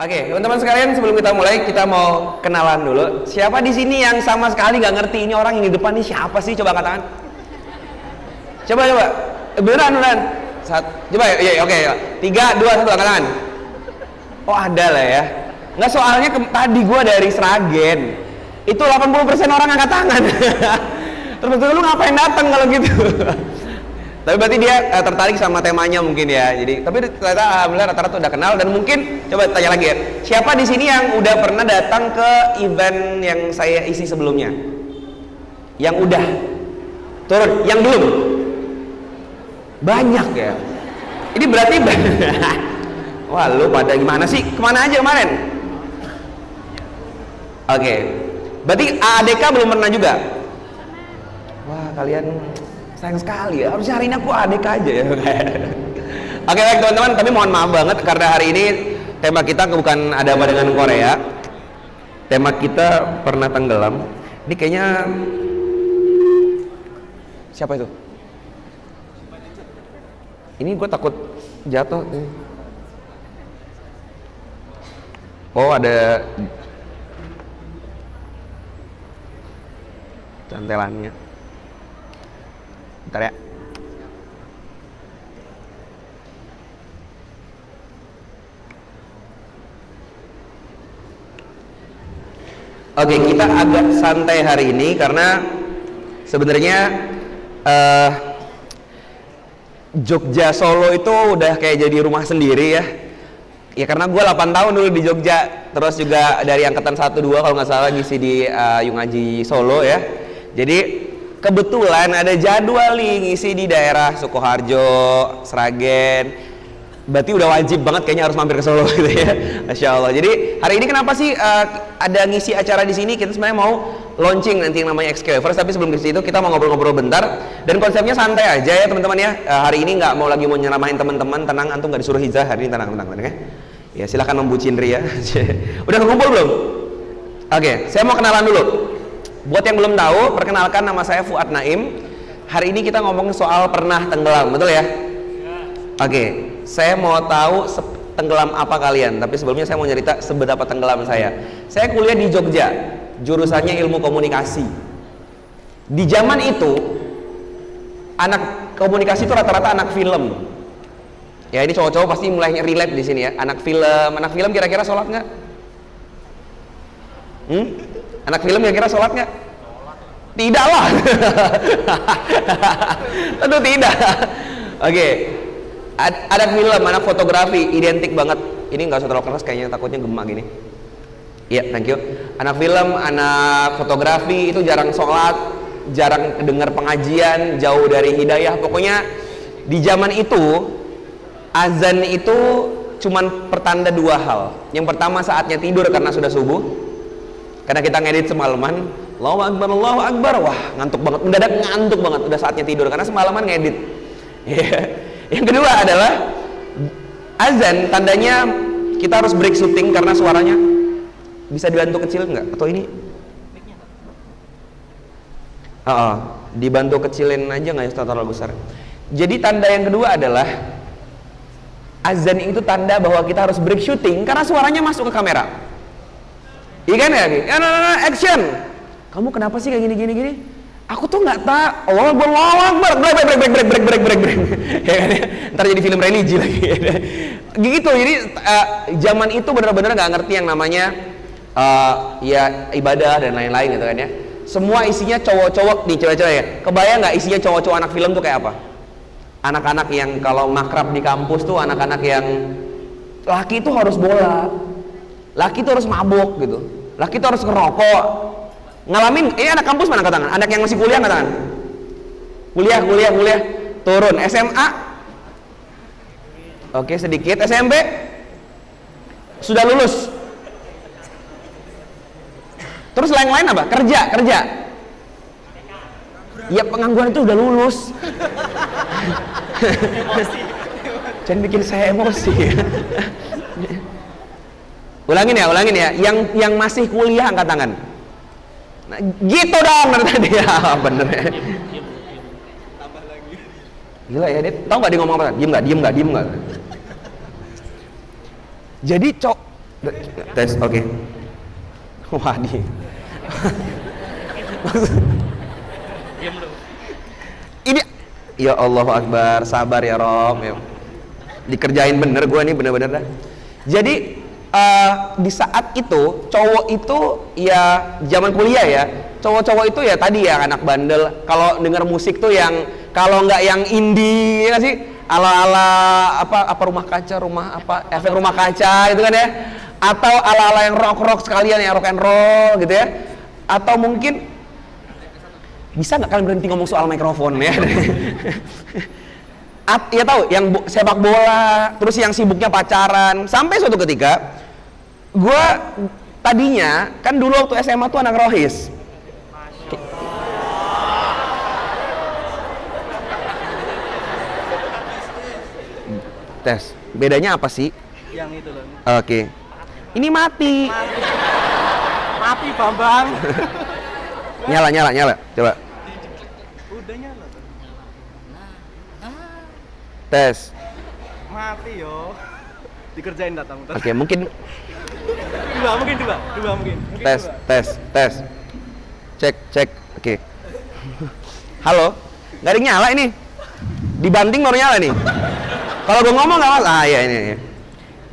Oke, teman-teman sekalian, sebelum kita mulai, kita mau kenalan dulu. Siapa di sini yang sama sekali nggak ngerti ini orang yang di depan ini siapa sih? Coba katakan. Coba. Beneran. Coba ya, oke. 3, 2, 1, angkat tangan. Oh ada lah ya. Nggak, soalnya tadi gua dari Sragen. Itu 80% orang angkat tangan. Terus lu ngapain datang kalau gitu? Tapi berarti dia tertarik sama temanya mungkin ya. Jadi, tapi ternyata alhamdulillah rata-rata udah kenal dan mungkin coba tanya lagi ya. Siapa di sini yang udah pernah datang ke event yang saya isi sebelumnya? Yang udah turun, yang belum? Banyak ya. Ini berarti wah, lu pada gimana sih? Kemana aja kemarin? Oke. Berarti ADK belum pernah juga? Wah, kalian sayang sekali ya, harusnya hari ini aku ADK aja ya. Oke, baik teman-teman, tapi mohon maaf banget karena hari ini tema kita bukan ada apa dengan Korea. Tema kita pernah tenggelam. Ini kayaknya siapa itu? Ini gue takut jatuh. Oh, ada cantelannya. Bentar ya. Oke, kita agak santai hari ini karena sebenarnya Jogja Solo itu udah kayak jadi rumah sendiri ya. Ya karena gue 8 tahun dulu di Jogja, terus juga dari angkatan 1-2 kalau nggak salah ngisi di Yungaji Solo ya. Jadi kebetulan ada jadwal nih ngisi di daerah Sukoharjo, Sragen. Berarti udah wajib banget kayaknya harus mampir ke Solo gitu ya. Masya Allah. Jadi hari ini kenapa sih ada ngisi acara di sini? Kita sebenarnya mau launching nanti yang namanya XQverse, tapi sebelum ke situ kita mau ngobrol-ngobrol bentar. Dan konsepnya santai aja ya teman-teman ya. Hari ini nggak mau lagi mau nyeramahin teman-teman, tenang, antum nggak disuruh hijrah hari ini, tenang ya. Ya silahkan membucin Ria. Udah ngumpul belum? Oke, saya mau kenalan dulu. Buat yang belum tahu, perkenalkan nama saya Fuad Naim. Hari ini kita ngomong soal pernah tenggelam, betul ya? Oke, saya mau tahu tenggelam apa kalian. Tapi sebelumnya saya mau cerita seberapa tenggelam saya. Saya kuliah di Jogja, jurusannya ilmu komunikasi. Di zaman itu, anak komunikasi itu rata-rata anak film. Ya ini cowok-cowok pasti mulai relate di sini ya. Anak film kira-kira sholat nggak? Anak film kira-kira sholat nggak? Tidak lah. Tentu tidak. Oke. Ada film, anak fotografi, identik banget. Ini nggak usah terlalu keras kayaknya, takutnya gemak gini. Iya, thank you. Anak film, anak fotografi itu jarang sholat, jarang dengar pengajian, jauh dari hidayah. Pokoknya di zaman itu azan itu cuman pertanda 2 hal. Yang pertama saatnya tidur karena sudah subuh. Karena kita ngedit semalaman, Allahu Akbar, wah ngantuk banget, mendadak ngantuk banget, udah saatnya tidur karena semalaman ngedit. Yang kedua adalah azan, tandanya kita harus break syuting karena suaranya bisa dibantu kecil nggak? Atau ini? Dibantu kecilin aja nggak ya, terlalu besar. Jadi tanda yang kedua adalah azan itu tanda bahwa kita harus break syuting karena suaranya masuk ke kamera. Iya kan ya? Action. Kamu kenapa sih kayak gini? Aku tuh nggak tahu. Allahu Akbar. Break. Ya kan ya? Ntar jadi film religi lagi. Gitu. Jadi zaman itu benar-benar nggak ngerti yang namanya ya ibadah dan lain-lain gitu kan ya. Semua isinya cowok-cowok nih, cewek-cewek ya. Kebayang nggak isinya cowok-cowok anak film tuh kayak apa? Anak-anak yang kalau makrab di kampus tuh anak-anak yang laki itu harus bola, laki itu harus mabuk gitu, laki itu harus ngerokok. Ngalamin, anak kampus mana angkat tangan? Anak yang masih kuliah angkat tangan. Kuliah, turun. SMA? Oke, sedikit. SMP? Sudah lulus. Terus lain-lain apa? Kerja. Ya pengangguran itu udah lulus. Jangan bikin saya emosi. Ulangin ya. Yang masih kuliah angkat tangan. Nah, gitu dong tadi ya, bener ya. Gila ya, tahu nggak dia ngomong apa? Diem nggak? Jadi Tes, oke. Wah, di. Ini, ya Allah Akbar, sabar ya Rob. Dikerjain bener gue nih, bener-bener dah. Jadi di saat itu cowok itu ya zaman kuliah ya, cowok-cowok itu ya tadi ya anak bandel. Kalau denger musik tuh yang kalau nggak yang indie ya sih, ala-ala apa rumah kaca, efek rumah kaca itu kan ya, atau ala-ala yang rock sekalian ya, rock and roll gitu ya, atau mungkin bisa nggak kalian berhenti ngomong soal mikrofon ya? Ya tahu yang sepak bola, terus yang sibuknya pacaran, sampai suatu ketika gue tadinya kan dulu waktu SMA tuh anak rohis. Tes, bedanya apa sih? Yang itu loh. Oke. Ini mati. Mati Bambang. Nyala, coba. Udah nyala. Tes. Mati yo. Dikerjain datang. Oke, mungkin dua mungkin. tes. Cek. Oke. Halo. Nggak ada yang nyala ini. Dibanting baru nyala nih. Kalau gue ngomong nggak mas, ya ini.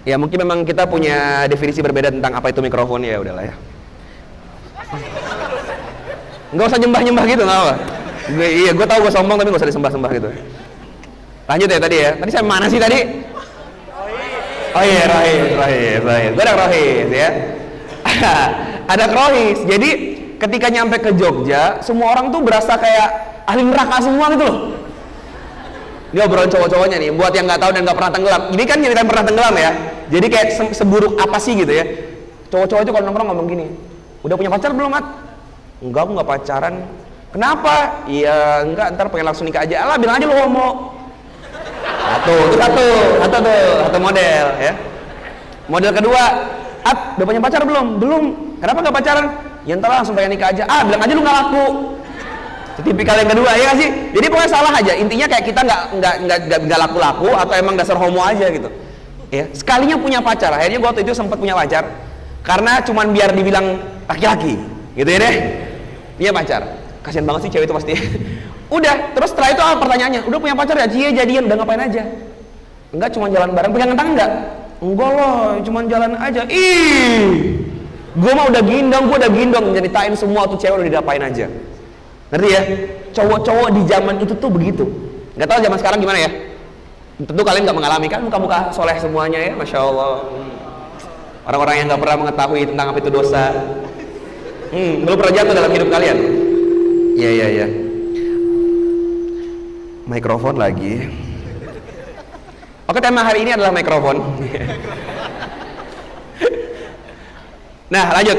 Ya mungkin memang kita punya definisi berbeda tentang apa itu mikrofon, ya udahlah ya. Nggak usah nyembah gitu, nggak apa. Gue tahu gue sombong tapi nggak usah disembah gitu. Lanjut ya tadi ya. Tadi saya mana sih tadi? Oh iya, rohis. Gue ada rohis ya. Ada rohis. Jadi ketika nyampe ke Jogja, semua orang tuh berasa kayak ahli neraka semua gitu loh. Ini obrolan cowok-cowoknya nih, buat yang nggak tahu dan nggak pernah tenggelam. Ini kan cerita pernah tenggelam ya. Jadi kayak seburuk apa sih gitu ya. Cowok-cowok itu kalau nongkrong ngomong gini, udah punya pacar belum, Mat? Enggak, aku nggak pacaran. Kenapa? Iya, enggak, ntar pengen langsung nikah aja. Alah, bilang aja lu homo. Satu model ya. Model kedua, udah punya pacar belum? Belum. Kenapa nggak pacaran? Ya ntar langsung pengen nikah aja. Bilang aja lu nggak laku. Tipikal yang kedua ya nggak sih? Jadi pokoknya salah aja. Intinya kayak kita nggak laku-laku atau emang dasar homo aja gitu. Ya, sekalinya punya pacar. Akhirnya gua waktu itu sempat punya pacar karena cuman biar dibilang laki-laki, gitu ya deh. Punya pacar. Kasian banget sih cewek itu pasti. Udah, terus setelah itu pertanyaannya, udah punya pacar ya? Cie, jadian, udah ngapain aja? Enggak, cuma jalan bareng, pegangan tangan enggak? Enggak loh, cuma jalan aja. Ih, gue mah udah gindong, nyeritain semua tuh cewek udah diapain aja. Ngerti ya? Cowok-cowok di zaman itu tuh begitu. Nggak tahu zaman sekarang gimana ya? Tentu kalian nggak mengalami kan muka-muka soleh semuanya ya, masya Allah. Orang-orang yang nggak pernah mengetahui tentang apa itu dosa. Belum pernah jatuh dalam hidup kalian. Iya. Mikrofon lagi. Oke, tema hari ini adalah mikrofon. Nah, lanjut.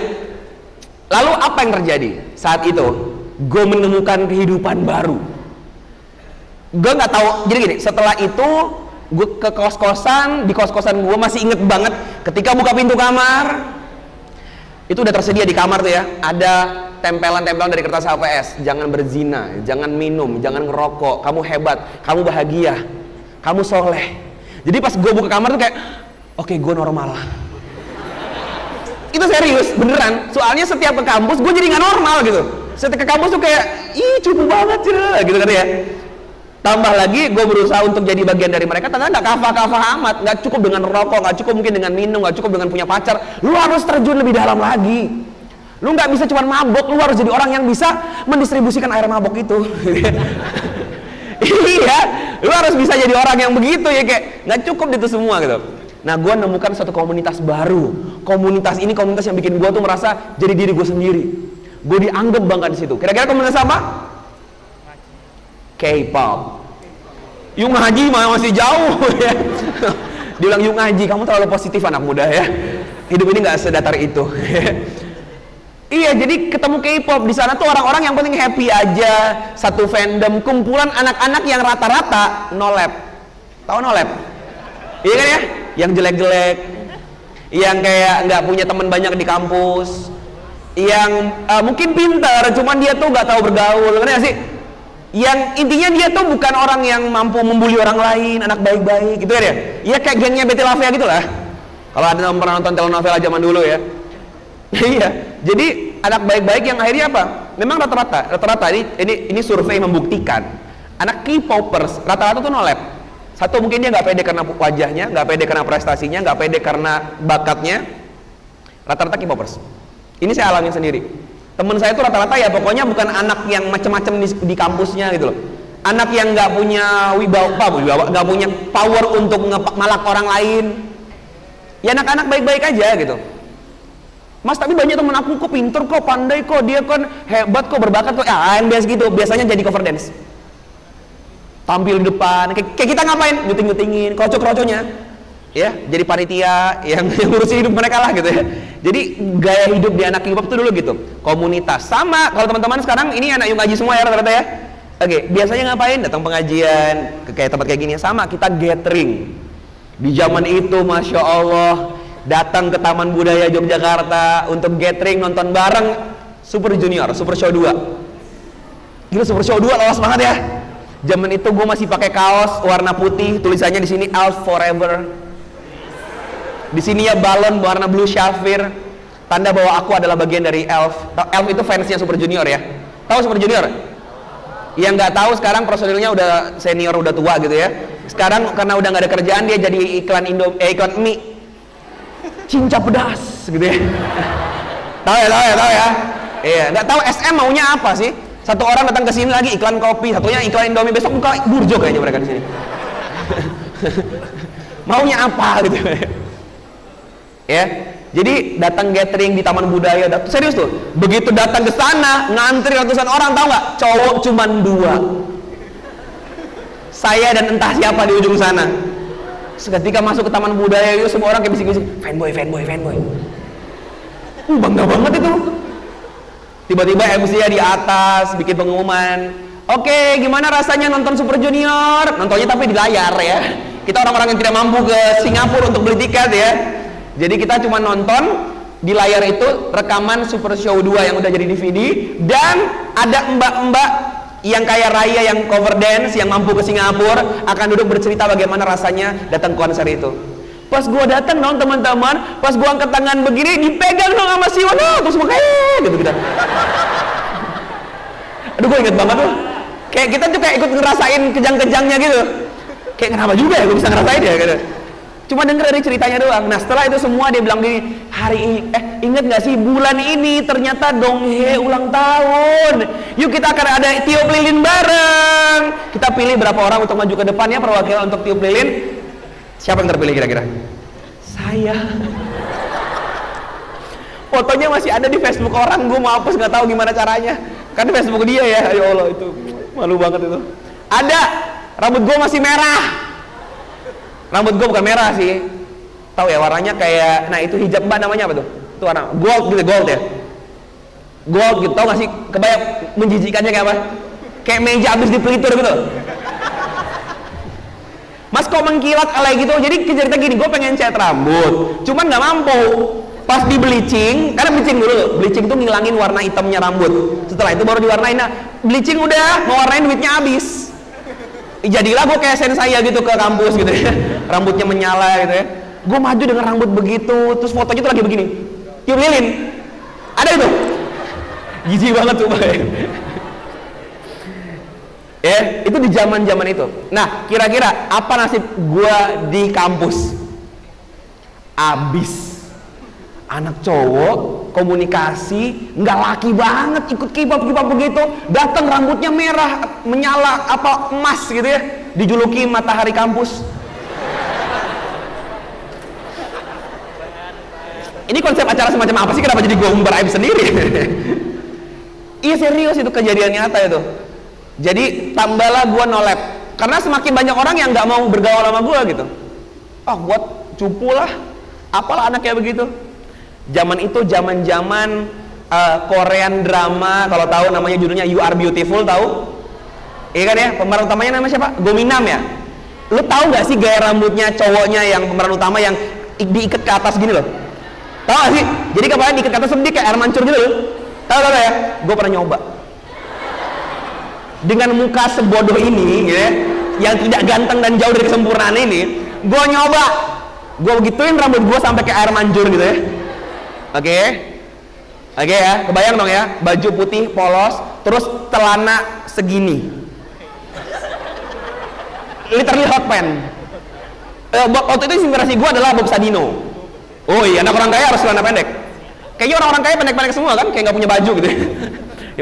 Lalu apa yang terjadi saat itu? Gue menemukan kehidupan baru. Gue nggak tahu. Jadi gini, setelah itu gue ke kos-kosan. Di kos-kosan gue masih inget banget ketika buka pintu kamar, itu udah tersedia di kamar tuh ya, ada tempelan-tempelan dari kertas HVS. Jangan berzina, jangan minum, jangan ngerokok. Kamu hebat, kamu bahagia, kamu soleh. Jadi pas gue buka kamar tuh kayak, oke, gue normal. Itu serius, beneran. Soalnya setiap ke kampus gue jadi nggak normal gitu. Setiap ke kampus tuh kayak, ih cupu banget sih, gitu kan ya. Tambah lagi gue berusaha untuk jadi bagian dari mereka, ternyata nggak kafah-kafah amat. Nggak cukup dengan rokok, nggak cukup mungkin dengan minum, nggak cukup dengan punya pacar. Lu harus terjun lebih dalam lagi. Lu nggak bisa cuma mabok, lu harus jadi orang yang bisa mendistribusikan air mabok itu. Iya, lu harus bisa jadi orang yang begitu ya, kayak nggak cukup itu semua gitu. Nah, gue nemukan satu komunitas baru. Komunitas ini komunitas yang bikin gue tuh merasa jadi diri gue sendiri. Gue dianggap bangga di situ. Kira-kira komunitas apa? K-pop. Yung Haji masih jauh ya. Dibilang Yung Haji, kamu terlalu positif anak muda ya. Hidup ini nggak sedatar itu. Iya, jadi ketemu K-pop di sana tuh orang-orang yang penting happy aja, satu fandom, kumpulan anak-anak yang rata-rata no lab. Tahu no lab? Iya kan ya? Yang jelek-jelek, yang kayak nggak punya teman banyak di kampus, yang mungkin pintar, cuman dia tuh nggak tahu bergaul, kan ya sih? Yang intinya dia tuh bukan orang yang mampu membuli orang lain, anak baik-baik, gitu kan ya? Iya kayak gengnya Betty Lavia gitu lah. Kalau ada yang pernah nonton telenovela zaman dulu ya. Iya, jadi anak baik-baik yang akhirnya apa? Memang rata-rata ini survei membuktikan anak K-popers rata-rata tuh nolep. Satu, mungkin dia nggak pede karena wajahnya, nggak pede karena prestasinya, nggak pede karena bakatnya. Rata-rata K-popers. Ini saya alamin sendiri. Temen saya tuh rata-rata ya pokoknya bukan anak yang macem-macem di kampusnya gitu loh. Anak yang nggak punya wibawa, nggak punya power untuk malak orang lain. Ya anak-anak baik-baik aja gitu. Mas, tapi banyak temen aku kok pinter kok, pandai kok, dia kan hebat kok, berbakat kok. Yang biasa gitu, biasanya jadi cover dance. Tampil di depan, kayak kita ngapain? Nyuting-nyutingin, kroco-kroconya. Ya, jadi panitia yang ngurusin hidup mereka lah gitu ya. Jadi gaya hidup di anak K-pop itu dulu gitu. Komunitas sama, kalau teman-teman sekarang ini anak Yung Aji semua ya rata-rata ya. Oke, biasanya ngapain? Datang pengajian, kayak tempat kayak gini sama, kita gathering. Di zaman itu, Masya Allah, datang ke Taman Budaya Yogyakarta untuk gathering nonton bareng Super Junior, Super Show 2. Gila, Super Show 2 lawas banget ya. Zaman itu gue masih pakai kaos warna putih, tulisannya di sini Elf Forever. Di sini ya balon warna blue Shafir, tanda bahwa aku adalah bagian dari Elf. Elf itu fansnya Super Junior ya. Tahu Super Junior? Yang nggak tahu sekarang personilnya udah senior, udah tua gitu ya. Sekarang karena udah nggak ada kerjaan dia jadi iklan iklan mie. Cinca pedas gitu ya. Tahu ya. Iya, nggak tahu SM maunya apa sih? Satu orang datang ke sini lagi iklan kopi, satunya iklan Indomie, besok buka burjo kayaknya mereka di sini. Maunya apa gitu. Ya. Jadi datang gathering di Taman Budaya, serius tuh. Begitu datang ke sana, ngantri ratusan orang, tahu nggak? Cowok cuman 2. Saya dan entah siapa di ujung sana. Ketika masuk ke Taman Budaya itu semua orang kayak bisik-bisik, fanboy. Bangga banget itu. Tiba-tiba MC-nya di atas bikin pengumuman. Oke, gimana rasanya nonton Super Junior? Nontonnya tapi di layar ya. Kita orang-orang yang tidak mampu ke Singapura untuk beli tiket ya. Jadi kita cuma nonton di layar itu rekaman Super Show 2 yang udah jadi DVD, dan ada mbak-mbak yang kaya raya yang cover dance yang mampu ke Singapura akan duduk bercerita bagaimana rasanya datang konser itu. Pas gua datang dong teman-teman, pas gua angkat tangan begini dipegang dong sama si Wana, terus makanya gitu. Aduh, gua inget banget tuh. Kayak kita tuh kayak ikut ngerasain kejang-kejangnya gitu. Kayak kenapa juga ya gua bisa ngerasain ya gitu. Cuma denger dari ceritanya doang. Nah setelah itu semua dia bilang gini, inget gak sih bulan ini ternyata Donghae ulang tahun. Yuk kita akan ada tiup lilin bareng. Kita pilih berapa orang untuk maju ke depan ya, perwakilan untuk tiup lilin. Siapa yang terpilih kira-kira? Saya. Fotonya masih ada di Facebook orang, gue mau hapus nggak tahu gimana caranya. Kan di Facebook dia ya, ya Allah itu malu banget itu. Ada, rambut gue masih merah. Rambut gue bukan merah sih, tahu ya warnanya kayak, nah itu hijab mbak namanya apa tuh? Itu warna gold gitu, gold ya, gold gitu, tau gak sih? Kebayang menjijikannya kayak apa? Kayak meja abis dipelitur gitu. Mas kok mengkilat alay gitu? Jadi cerita gini, gue pengen cat rambut, cuman nggak mampu. Pas di bleaching, karena bleaching dulu, bleaching tuh ngilangin warna hitamnya rambut. Setelah itu baru diwarnain. Nah, bleaching udah, mau warnain duitnya habis. Jadilah gue kayak sen saya gitu ke kampus gitu ya, rambutnya menyala gitu ya. Gue maju dengan rambut begitu, terus fotonya tuh lagi begini, tiup lilin, ada itu, jijik banget tuh ya, itu di zaman itu. Nah, kira-kira apa nasib gue di kampus? Abis. Anak cowok komunikasi nggak laki banget, ikut K-pop begitu, datang rambutnya merah menyala apa emas gitu ya, dijuluki matahari kampus. Ini konsep acara semacam apa sih? Kenapa jadi gue umbar aib sendiri? Iya serius, itu kejadian nyata itu. Jadi tambahlah gue nolep karena semakin banyak orang yang nggak mau bergaul sama gue gitu. Buat cupu lah, apalah anak kayak begitu. Zaman itu zaman Korean drama, kalau tahu namanya judulnya You Are Beautiful, tahu? Iya kan ya, pemeran utamanya namanya siapa? Gominam ya. Lu tahu nggak sih gaya rambutnya cowoknya yang pemeran utama yang diikat ke atas gini loh? Tahu gak sih? Jadi kepalanya diikat ke atas sedikit kayak air mancur gitu loh. Tahu ya? Gue pernah nyoba. Dengan muka sebodoh ini, gitu ya, yang tidak ganteng dan jauh dari kesempurnaan ini, gue nyoba. Gue gituin rambut gue sampai ke air mancur gitu ya. Oke. Oke ya, kebayang dong ya, baju putih polos, terus celana segini. Literally hot pants. Waktu itu inspirasi gue adalah Bob Sadino. Oh iya, anak orang kaya harus celana pendek. Kayaknya orang-orang kaya pendek-pendek semua kan, kayak nggak punya baju gitu.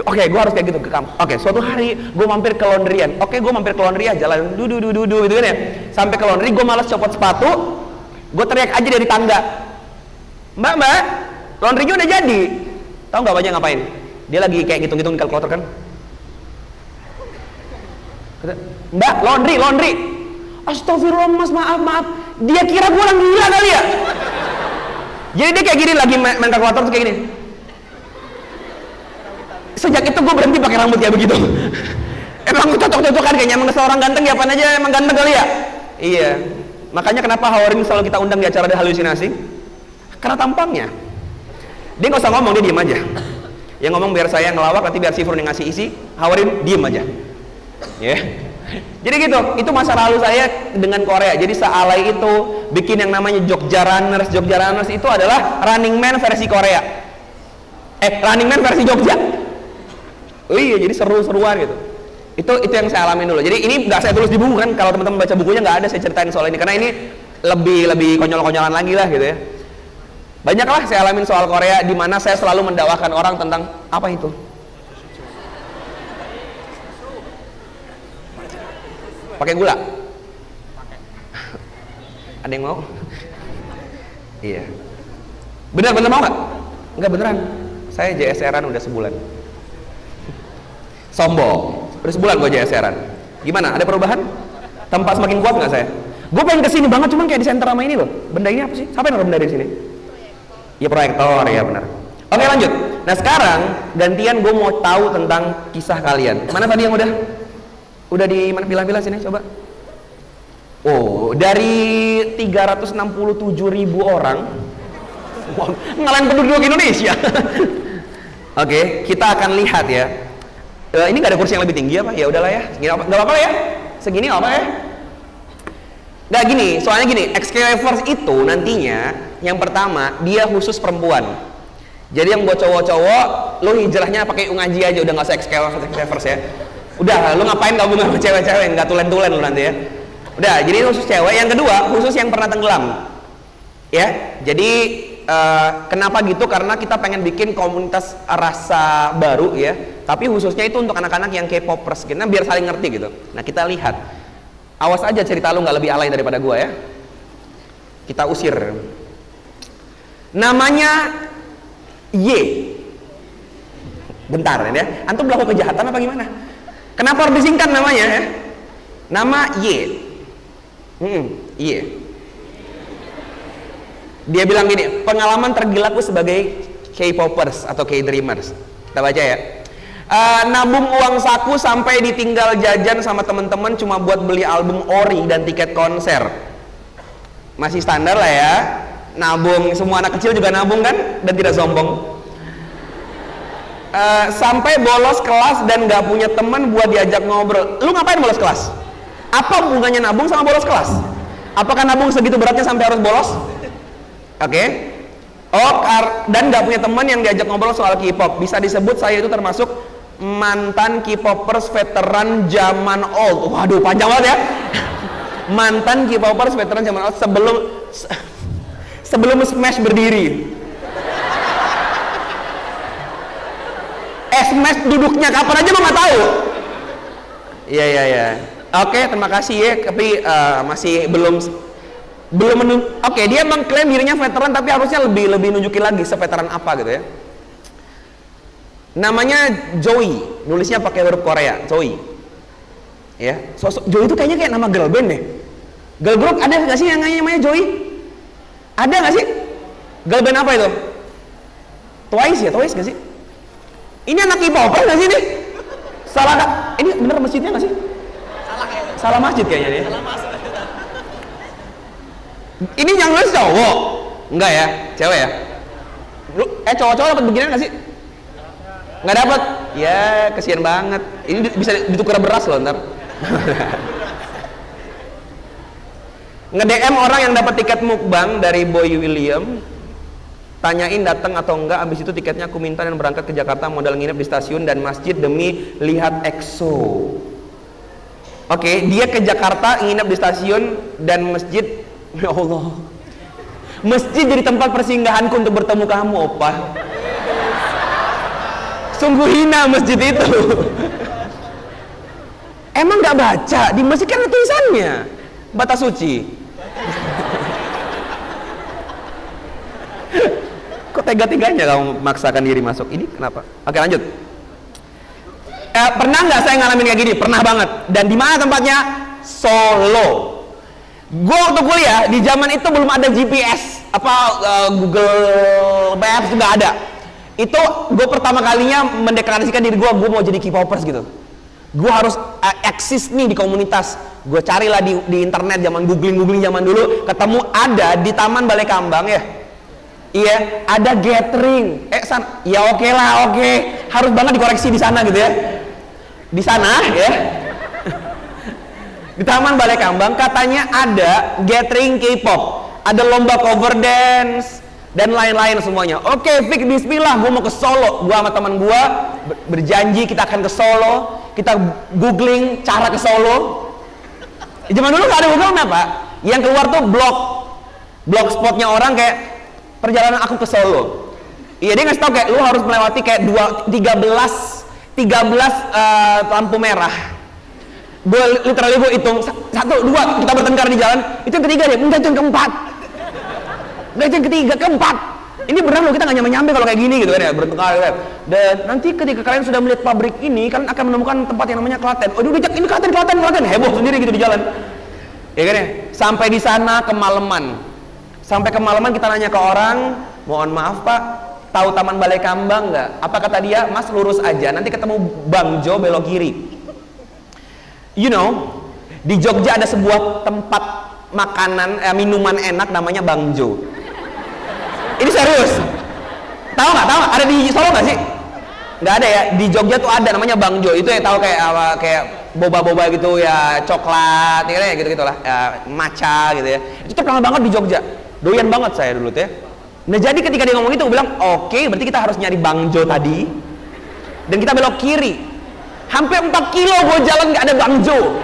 Oke, gue harus kayak gitu ke kampus. Oke, suatu hari gue mampir ke laundryan. Oke, gue mampir ke laundry aja, jalan dudu gitu kan ya. Sampai ke laundry, gue malas copot sepatu, gue teriak aja dari tangga. Mbak, laundrynya udah jadi. Tahu nggak banyak ngapain? Dia lagi kayak ngitung-ngitung di kalkulator kan. Kata, Mbak, laundry. Astagfirullah mas, maaf. Dia kira gue orang gila kali ya. Jadi dia kayak gini lagi main kalkulator tuh kayak gini. Sejak itu gue berhenti pakai rambut kayak begitu. Emang cocok-cocokan kayaknya, emang seorang ganteng ya, apaan aja emang ganteng kali ya. Iya. Makanya kenapa Hawarim selalu kita undang di acara halusinasi? Karena tampangnya. Dia nggak usah ngomong, dia diem aja. Yang ngomong biar saya ngelawak, nanti biar Sifrun yang ngasih isi. Hawarim diem aja. Ya. Yeah. Jadi gitu, itu masa lalu saya dengan Korea. Jadi sealai itu bikin yang namanya Jogja Runners. Jogja Runners itu adalah Running Man versi Korea. Running Man versi Jogja. Oh iya, jadi seru-seruan gitu. Itu yang saya alamin dulu. Jadi ini nggak saya tulis di buku kan. Kalau teman-teman baca bukunya nggak ada saya ceritain soal ini, karena ini lebih konyol-konyolan lagi lah gitu ya. Banyaklah saya alamin soal Korea, di mana saya selalu mendakwahkan orang tentang apa itu. Pakai gula? Ada yang mau? Iya. Bener mau nggak? Nggak beneran. Saya JSR-an udah sebulan. Sombong. Udah sebulan gue JSR-an. Gimana? Ada perubahan? Tempat semakin kuat nggak saya? Gue pengen kesini banget, cuman kayak di center sama ini loh. Benda ini apa sih? Siapa yang naruh benda di sini? Ya proyektor, ya benar. Oke lanjut. Nah sekarang gantian gue mau tahu tentang kisah kalian. Mana tadi yang udah di mana, bilang-bilang sini coba. Oh, dari 367.000 orang. Wow, ngalahin penduduk Indonesia. Oke, kita akan lihat ya. Ini nggak ada kursi yang lebih tinggi apa? Ya udahlah ya. Segini nggak apa-apa ya. Segini apa ya? Nggak gini, soalnya gini, Excalibur itu nantinya yang pertama dia khusus perempuan. Jadi yang buat cowok-cowok, lo hijrahnya pakai ungaji aja, udah nggak usah Excalibur ya. Udah, lu ngapain gabung sama cewek-cewek, nggak tulen-tulen lu nanti ya. Udah, jadi khusus cewek. Yang kedua, khusus yang pernah tenggelam. Ya, jadi kenapa gitu? Karena kita pengen bikin komunitas rasa baru ya. Tapi khususnya itu untuk anak-anak yang K-popers, karena biar saling ngerti gitu. Nah kita lihat. Awas aja cerita lu nggak lebih alay daripada gua ya. Kita usir. Namanya Y. Bentar ya. Antum melakukan kejahatan apa gimana? Kenapa harus disingkat namanya ya? Nama Y. Y. Dia bilang gini, pengalaman tergilaku sebagai K-popers atau K-dreamers. Kita baca ya. Nabung uang saku sampai ditinggal jajan sama teman-teman cuma buat beli album ori dan tiket konser. Masih standar lah ya. Nabung, semua anak kecil juga nabung kan, dan tidak sombong. Sampai bolos kelas dan nggak punya teman buat diajak ngobrol. Lu ngapain bolos kelas? Apa hubungannya nabung sama bolos kelas? Apakah nabung segitu beratnya sampai harus bolos? Oke. Dan nggak punya teman yang diajak ngobrol soal K-pop. Bisa disebut saya itu termasuk mantan K-popers veteran zaman old. Waduh, panjang banget ya. Mantan K-popers veteran zaman old sebelum Smash berdiri. Smash duduknya kapan aja lo nggak tahu. Iya. Oke, terima kasih ya. Tapi masih belum Oke, dia mengklaim dirinya veteran, tapi harusnya lebih nunjukin lagi seveteran apa gitu ya. Namanya Joey, nulisnya pakai huruf Korea, Joey. Ya, Joey itu kayaknya kayak nama girl band deh. Girl group ada nggak sih yang namanya Joey? Ada nggak sih? Girl band apa itu? Twice nggak sih? Ini anak K-popers nggak sih nih? Ini bener masjidnya nggak sih? Salah masjid kayaknya nih. Ini yang nulis cowok? Enggak ya, cewek ya? Cowok-cowok dapat beginian nggak sih? Nggak dapat? Ya, kesian banget. Ini bisa ditukar beras loh ntar. Nge-DM orang yang dapat tiket mukbang dari Boy William, tanyain datang atau enggak, abis itu tiketnya aku minta dan berangkat ke Jakarta, modal nginep di stasiun dan masjid demi lihat EXO. Oke, dia ke Jakarta nginep di stasiun dan masjid. Ya Allah, masjid jadi tempat persinggahanku untuk bertemu kamu, Opa. Sungguh hina masjid itu. Emang nggak baca? Di masjid kan ada tulisannya batas suci. Kok tega-teganya kamu maksakan diri masuk? Ini kenapa? Oke, lanjut. Pernah nggak saya ngalamin kayak gini? Pernah banget. Dan di mana tempatnya? Solo. Gue waktu kuliah di zaman itu belum ada GPS, Google Maps nggak ada. Itu gue pertama kalinya mendeklarasikan diri gue mau jadi K-popers gitu. Gue harus eksis nih di komunitas. Gue carilah di internet, zaman googling zaman dulu, ketemu ada di Taman Balai Kambang ya. Iya, ada gathering. Ya oke lah, oke. Harus banget dikoreksi di sana gitu ya. Di sana ya. Di Taman Balai Kambang katanya ada gathering K-pop, ada lomba cover dance dan lain-lain semuanya. Oke, fix bismillah, gue mau ke Solo. Gue sama teman gue berjanji kita akan ke Solo. Kita googling cara ke Solo. Zaman dulu nggak ada Google Map, Pak. Yang keluar tuh blog spotnya orang kayak perjalanan aku ke Solo. Iya, dia ngasih tau kayak lu harus melewati kayak 13 lampu merah. Gue hitung 1, 2, kita bertengkar di jalan. Itu yang ketiga deh, enggak, itu yang keempat. Enggak, itu yang ketiga, keempat. Ini benar loh, kita nggak nyampe-nyampe kalau kayak gini gitu kan ya, bertengkar gitu kan. Dan nanti ketika kalian sudah melihat pabrik ini, kalian akan menemukan tempat yang namanya Klaten. Oh, ini Klaten, heboh sendiri gitu di jalan. Ya kan ya? Sampai di sana kemalaman. Sampai kemalaman kita nanya ke orang, mohon maaf Pak, tahu Taman Balai Kambang nggak? Apa kata dia? Mas lurus aja, nanti ketemu Bang Jo belok kiri. You know, di Jogja ada sebuah tempat makanan, minuman enak namanya Bang Jo. Ini serius. Tahu nggak? Ada di Solo nggak sih? Nggak ada ya. Di Jogja tuh ada namanya Bang Jo. Itu ya tahu kayak boba-boba gitu ya, coklat, ya gitu gitulah, matcha gitu ya. Itu terkenal banget di Jogja. Doyan banget saya dulu tuh ya. Nah jadi ketika dia ngomong itu, gue bilang oke, berarti kita harus nyari Bang Jo tadi. Dan kita belok kiri. Hampir 4 kilo gue jalan nggak ada Bang Jo.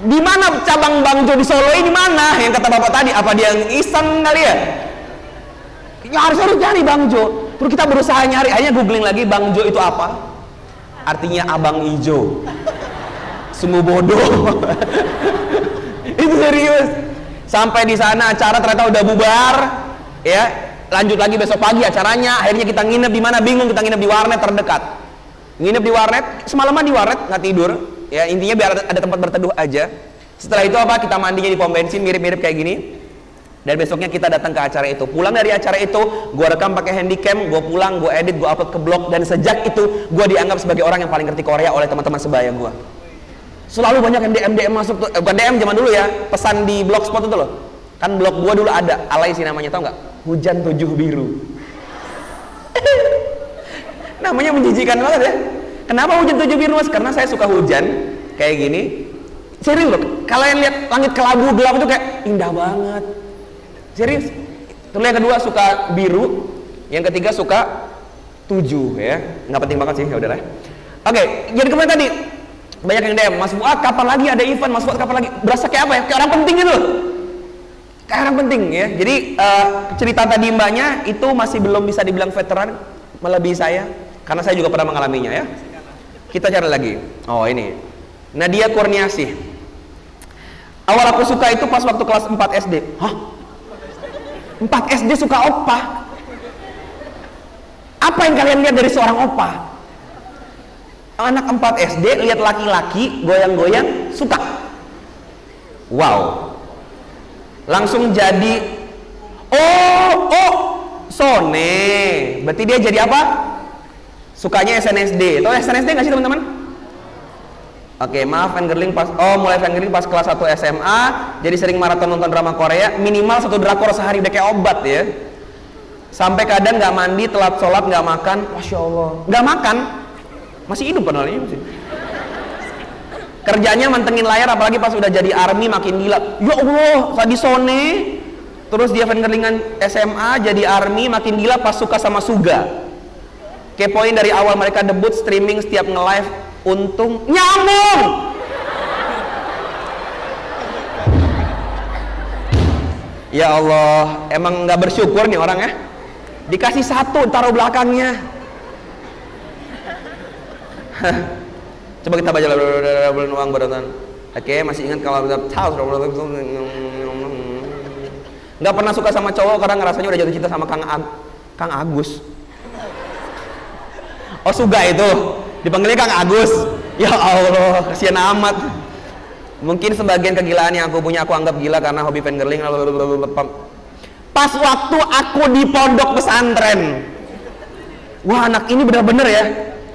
Di mana cabang Bang Jo di Solo ini mana? Yang kata bapak tadi, apa dia yang iseng kali ya? Ya harus cari Bang Jo. Terus kita berusaha nyari, akhirnya googling lagi Bang Jo itu apa? Artinya abang ijo. Sungguh bodoh. Itu serius. Sampai di sana acara ternyata udah bubar, ya. Lanjut lagi besok pagi acaranya. Akhirnya kita nginep di mana? Bingung, kita nginep di warnet terdekat. Nginep di warnet, semalaman di warnet, nggak tidur. Ya intinya biar ada tempat berteduh aja. Setelah itu apa? Kita mandinya di pom bensin, mirip-mirip kayak gini. Dan besoknya kita datang ke acara itu. Pulang dari acara itu, gue rekam pakai handycam, gue pulang, gue edit, gue upload ke blog. Dan sejak itu, gue dianggap sebagai orang yang paling ngerti Korea oleh teman-teman sebaya gue. Selalu banyak yang DM masuk tuh, bukan DM zaman dulu ya, pesan di blogspot itu loh. Kan blog gue dulu ada, alay sih namanya, tau nggak? Hujan 7 biru. Namanya menjijikan banget ya. Kenapa hujan 7 biru mas? Karena saya suka hujan kayak gini. Serius loh, kalian lihat langit kelabu gelap itu kayak indah banget. Serius. Terus yang kedua suka biru, yang ketiga suka 7 ya. Nggak penting banget sih, ya udahlah. Oke, jadi kemarin tadi banyak yang DM, Mas Fuad kapan lagi ada event? Mas Fuad kapan lagi? Berasa kayak apa ya? Kayak orang penting gitu. Kayak orang penting ya. Jadi cerita tadi mbaknya itu masih belum bisa dibilang veteran, melebihi saya, karena saya juga pernah mengalaminya ya. Kita cari lagi. Oh ini, Nadia Kurniasih. Awal aku suka itu pas waktu kelas 4 SD. Hah? 4 SD suka opa? Apa yang kalian lihat dari seorang opa? Anak 4 SD lihat laki-laki goyang-goyang suka. Wow. Langsung jadi Sone. Berarti dia jadi apa? Sukanya SNSD. Tahu SNSD nggak sih teman-teman? Oke, maaf fangirling mulai fangirling pas kelas 1 SMA. Jadi sering maraton nonton drama Korea, minimal 1 drakor sehari udah kayak obat ya. Sampai kadang nggak mandi, telat sholat, nggak makan. Masya Allah. Nggak makan. Masih hidup padahal ini masih. Kerjanya mantengin layar, apalagi pas udah jadi army makin gila. Ya Allah, tadi Sone, terus dia fangirlingan SMA, jadi army, makin gila pas suka sama Suga. Kepoin dari awal mereka debut, streaming setiap nge-live, untung nyambung. Ya Allah, emang nggak bersyukur nih orang ya. Dikasih satu, taruh belakangnya. Coba kita baca bulan uang beratan. Oke, masih ingat kalau nggak pernah suka sama cowok karena ngerasanya udah jatuh cinta sama Kang Agus. Oh Suga itu, dipanggilnya Kang Agus. Ya Allah, kasihan amat. Mungkin sebagian kegilaan yang aku punya aku anggap gila karena hobi fangirling. Pas waktu aku di pondok pesantren, wah anak ini bener-bener ya.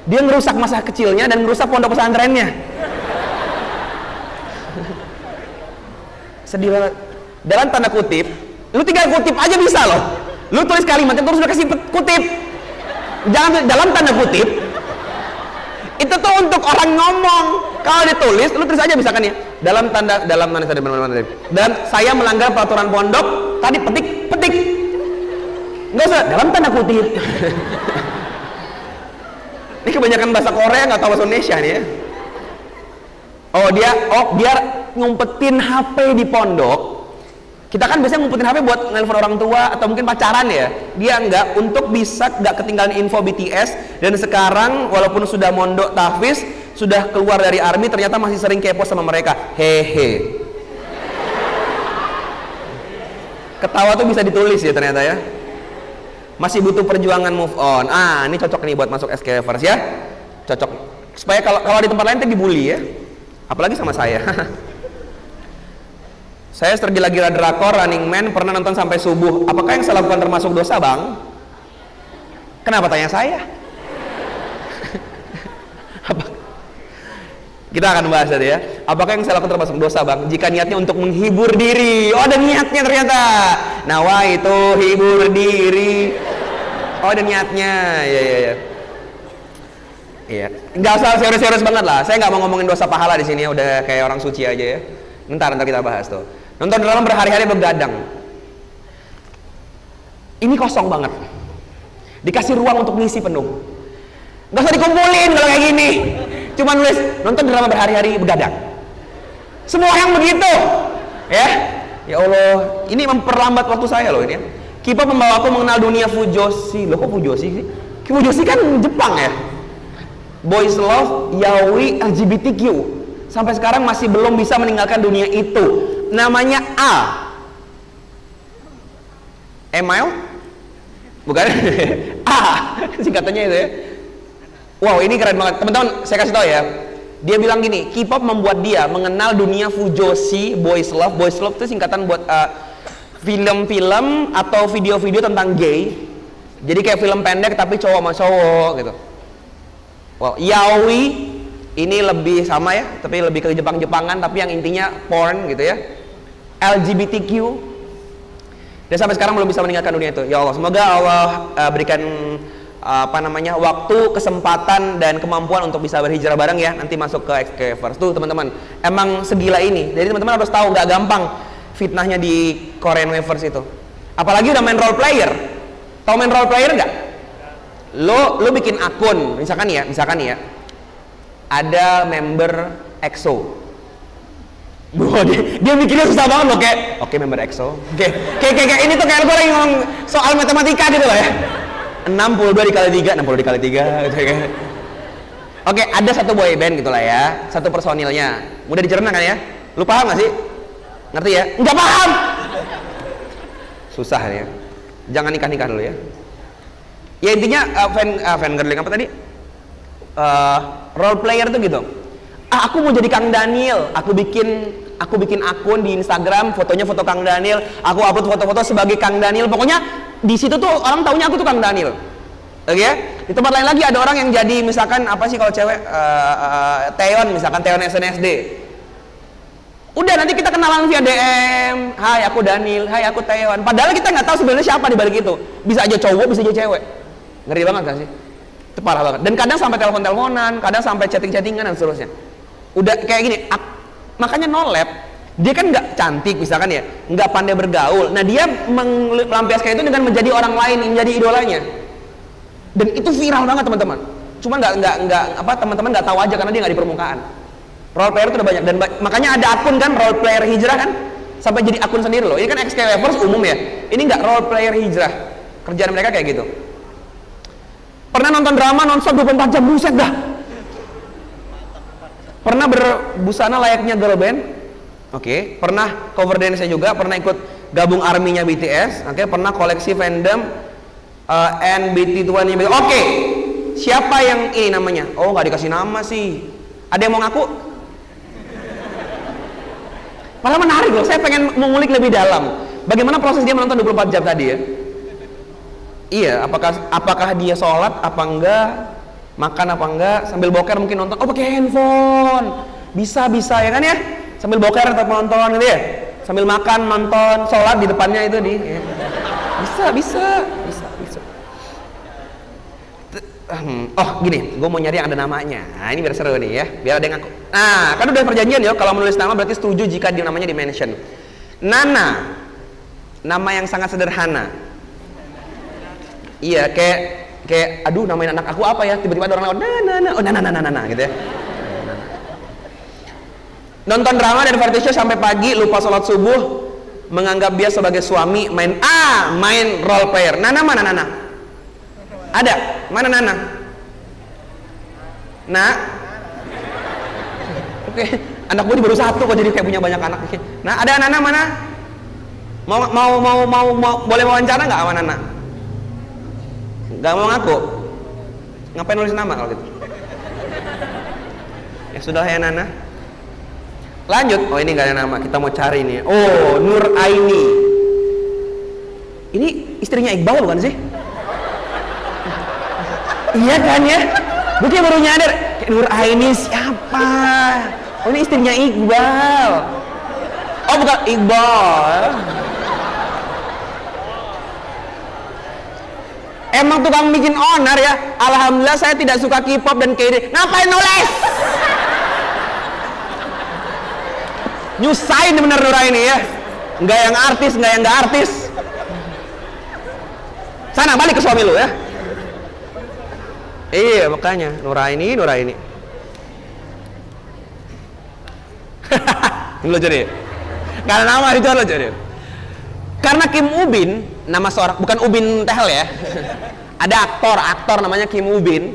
Dia ngerusak masa kecilnya dan ngerusak pondok pesantrennya. Sedih banget. Dalam tanda kutip, lu tinggal kutip aja bisa loh. Lu tulis kalimatnya terus udah kasih kutip. Jangan dalam tanda kutip. Itu tuh untuk orang ngomong. Kalau ditulis, lu tulis aja misalkan ya. Dalam saya melanggar peraturan pondok. Tadi petik. Enggak usah dalam tanda kutip. Ini kebanyakan bahasa Korea, nggak tahu bahasa Indonesia nih ya. Biar ngumpetin HP di pondok. Kita kan biasanya ngumpetin HP buat nelpon orang tua atau mungkin pacaran ya. Dia nggak, untuk bisa nggak ketinggalan info BTS. Dan sekarang walaupun sudah mondok tahfiz, sudah keluar dari army, ternyata masih sering kepo sama mereka. Hehe. Ketawa tuh bisa ditulis ya ternyata ya. Masih butuh perjuangan move on. Ini cocok nih buat masuk SKFers ya. Cocok. Supaya kalau di tempat lain tuh dibully ya. Apalagi sama saya. Saya tergila-gila drakor Running Man, pernah nonton sampai subuh. Apakah yang saya lakukan termasuk dosa, Bang? Kenapa tanya saya? Kita akan bahas tadi ya. Apakah yang saya lakukan termasuk dosa, Bang? Jika niatnya untuk menghibur diri. Oh, ada niatnya ternyata. Nawa itu hibur diri. Oh, ada niatnya. Iya. Nggak usah serius-serius banget lah. Saya nggak mau ngomongin dosa pahala di sini ya. Udah kayak orang suci aja ya. Ntar kita bahas tuh. Nonton drama berhari-hari begadang. Ini kosong banget. Dikasih ruang untuk ngisi penuh. Nggak usah dikumpulin kalau kayak gini. Cuma nulis nonton drama berhari-hari begadang. Semua yang begitu, ya. Ya Allah, ini memperlambat waktu saya loh ini. K-pop membawaku mengenal dunia Fujoshi. Loh kok Fujoshi sih? Fujoshi kan Jepang ya. Boys Love, Yaoi, LGBTQ. Sampai sekarang masih belum bisa meninggalkan dunia itu. Namanya A. Email? Bukan? A. Singkatannya itu ya. Wow, ini keren banget. Teman-teman, saya kasih tahu ya. Dia bilang gini, K-pop membuat dia mengenal dunia Fujoshi, Boys Love. Boys Love itu singkatan buat film-film atau video-video tentang gay. Jadi kayak film pendek tapi cowok sama cowok gitu. Wow, Yaoi ini lebih sama ya, tapi lebih ke Jepang-Jepangan, tapi yang intinya porn gitu ya. LGBTQ. Dan sampai sekarang belum bisa meninggalkan dunia itu. Ya Allah, semoga Allah berikan waktu, kesempatan dan kemampuan untuk bisa berhijrah bareng ya, nanti masuk ke XKVers tuh teman-teman. Emang segila ini. Jadi teman-teman harus tahu nggak gampang fitnahnya di Korean Wavers itu. Apalagi udah main role player. Tahu main role player nggak? Lo bikin akun, misalkan nih ya. Ada member EXO. Wah, dia mikirnya susah banget loh, kayak oke, member EXO. Kayak ini tuh kayak gue lagi ngomong soal matematika gitu loh ya. 62 dikali 3, 60 dikali 3 gitu kan. Oke, ada satu boy band gitulah ya, satu personilnya. Mudah dicerna kan ya? Lu paham gak sih? Ngerti ya? Nggak paham! Susah ya. Jangan nikah-nikah dulu ya. Ya intinya fangirling apa tadi? Role player tuh gitu. Aku mau jadi Kang Daniel. Aku bikin akun di Instagram, fotonya foto Kang Daniel. Aku upload foto-foto sebagai Kang Daniel. Pokoknya di situ tuh orang taunya aku tuh Kang Daniel. Oke ya? Di tempat lain lagi ada orang yang jadi misalkan apa sih kalau cewek Teon, misalkan Teon SNSD. Udah nanti kita kenalan via DM. Hai aku Daniel, hai aku Teon. Padahal kita nggak tahu sebenarnya siapa di balik itu. Bisa aja cowok, bisa aja cewek. Ngeri banget kan sih? Itu parah banget. Dan kadang sampai telepon-teleponan, kadang sampai chatting-chattingan dan seterusnya. Udah kayak gini, makanya no lab. Dia kan nggak cantik misalkan ya, nggak pandai bergaul. Nah dia melampiaskan itu dengan menjadi orang lain, menjadi idolanya. Dan itu viral banget teman-teman. Cuma teman-teman nggak tahu aja karena dia nggak di permukaan. Role player itu udah banyak dan makanya ada akun kan role player hijrah kan sampai jadi akun sendiri loh. Ini kan XKWavers umum ya. Ini nggak role player hijrah. Kerjaan mereka kayak gitu. Pernah nonton drama nonstop 24 jam, buset dah. Pernah berbusana layaknya girl band? Oke. Pernah cover dance juga, pernah ikut gabung arminya BTS. Oke. Pernah koleksi fandom NBT2 nya. Oke. Siapa yang ini namanya? Oh, nggak dikasih nama sih. Ada yang mau ngaku? Malah menarik loh, saya pengen mengulik lebih dalam. Bagaimana proses dia menonton 24 jam tadi ya? Iya, apakah dia sholat apa enggak? Makan apa enggak? Sambil boker mungkin nonton. Oh, pakai handphone. Bisa ya kan ya? Sambil boker tetap nonton gitu ya? Sambil makan, nonton, sholat di depannya itu ya. Bisa. Oh gini, gue mau nyari yang ada namanya. Nah ini biar seru nih ya, biar ada yang ngaku. Nah kan udah perjanjian ya, kalau menulis nama berarti setuju jika dia namanya di mention. Nana, nama yang sangat sederhana. Iya kayak aduh namain anak aku apa ya, tiba-tiba ada orang lewat Nana gitu ya. Nonton drama dan variety show sampai pagi, lupa sholat subuh, menganggap dia sebagai suami, main role player. Nana mana Nana? Ada? Mana Nana? Nah? Oke, anak gue baru satu kok jadi kayak punya banyak anak. Nah, ada Nana mana? Mau boleh wawancara nggak sama Nana? Nggak mau ngaku? Ngapain nulis nama kalau gitu? Ya sudah ya Nana. Lanjut. Oh ini nggak ada nama, kita mau cari nih. Oh Nur Aini. Ini istrinya Iqbal bukan sih? Iya kan ya? Gue kayak baru nyadar, Nur Aini siapa? Oh ini istrinya Iqbal. Oh bukan Iqbal. Emang tukang bikin onar ya? Alhamdulillah saya tidak suka K-pop dan K-pop. Ngapain nulis? Nyusahin bener Nur Aini ya. Nggak yang artis, nggak yang nggak artis. Sana balik ke suami lu ya. Iya makanya Nuraini lo jadi karena nama itu lo jadi karena Kim Ubin nama seorang, bukan Ubin Tehel ya. Ada aktor namanya Kim Ubin.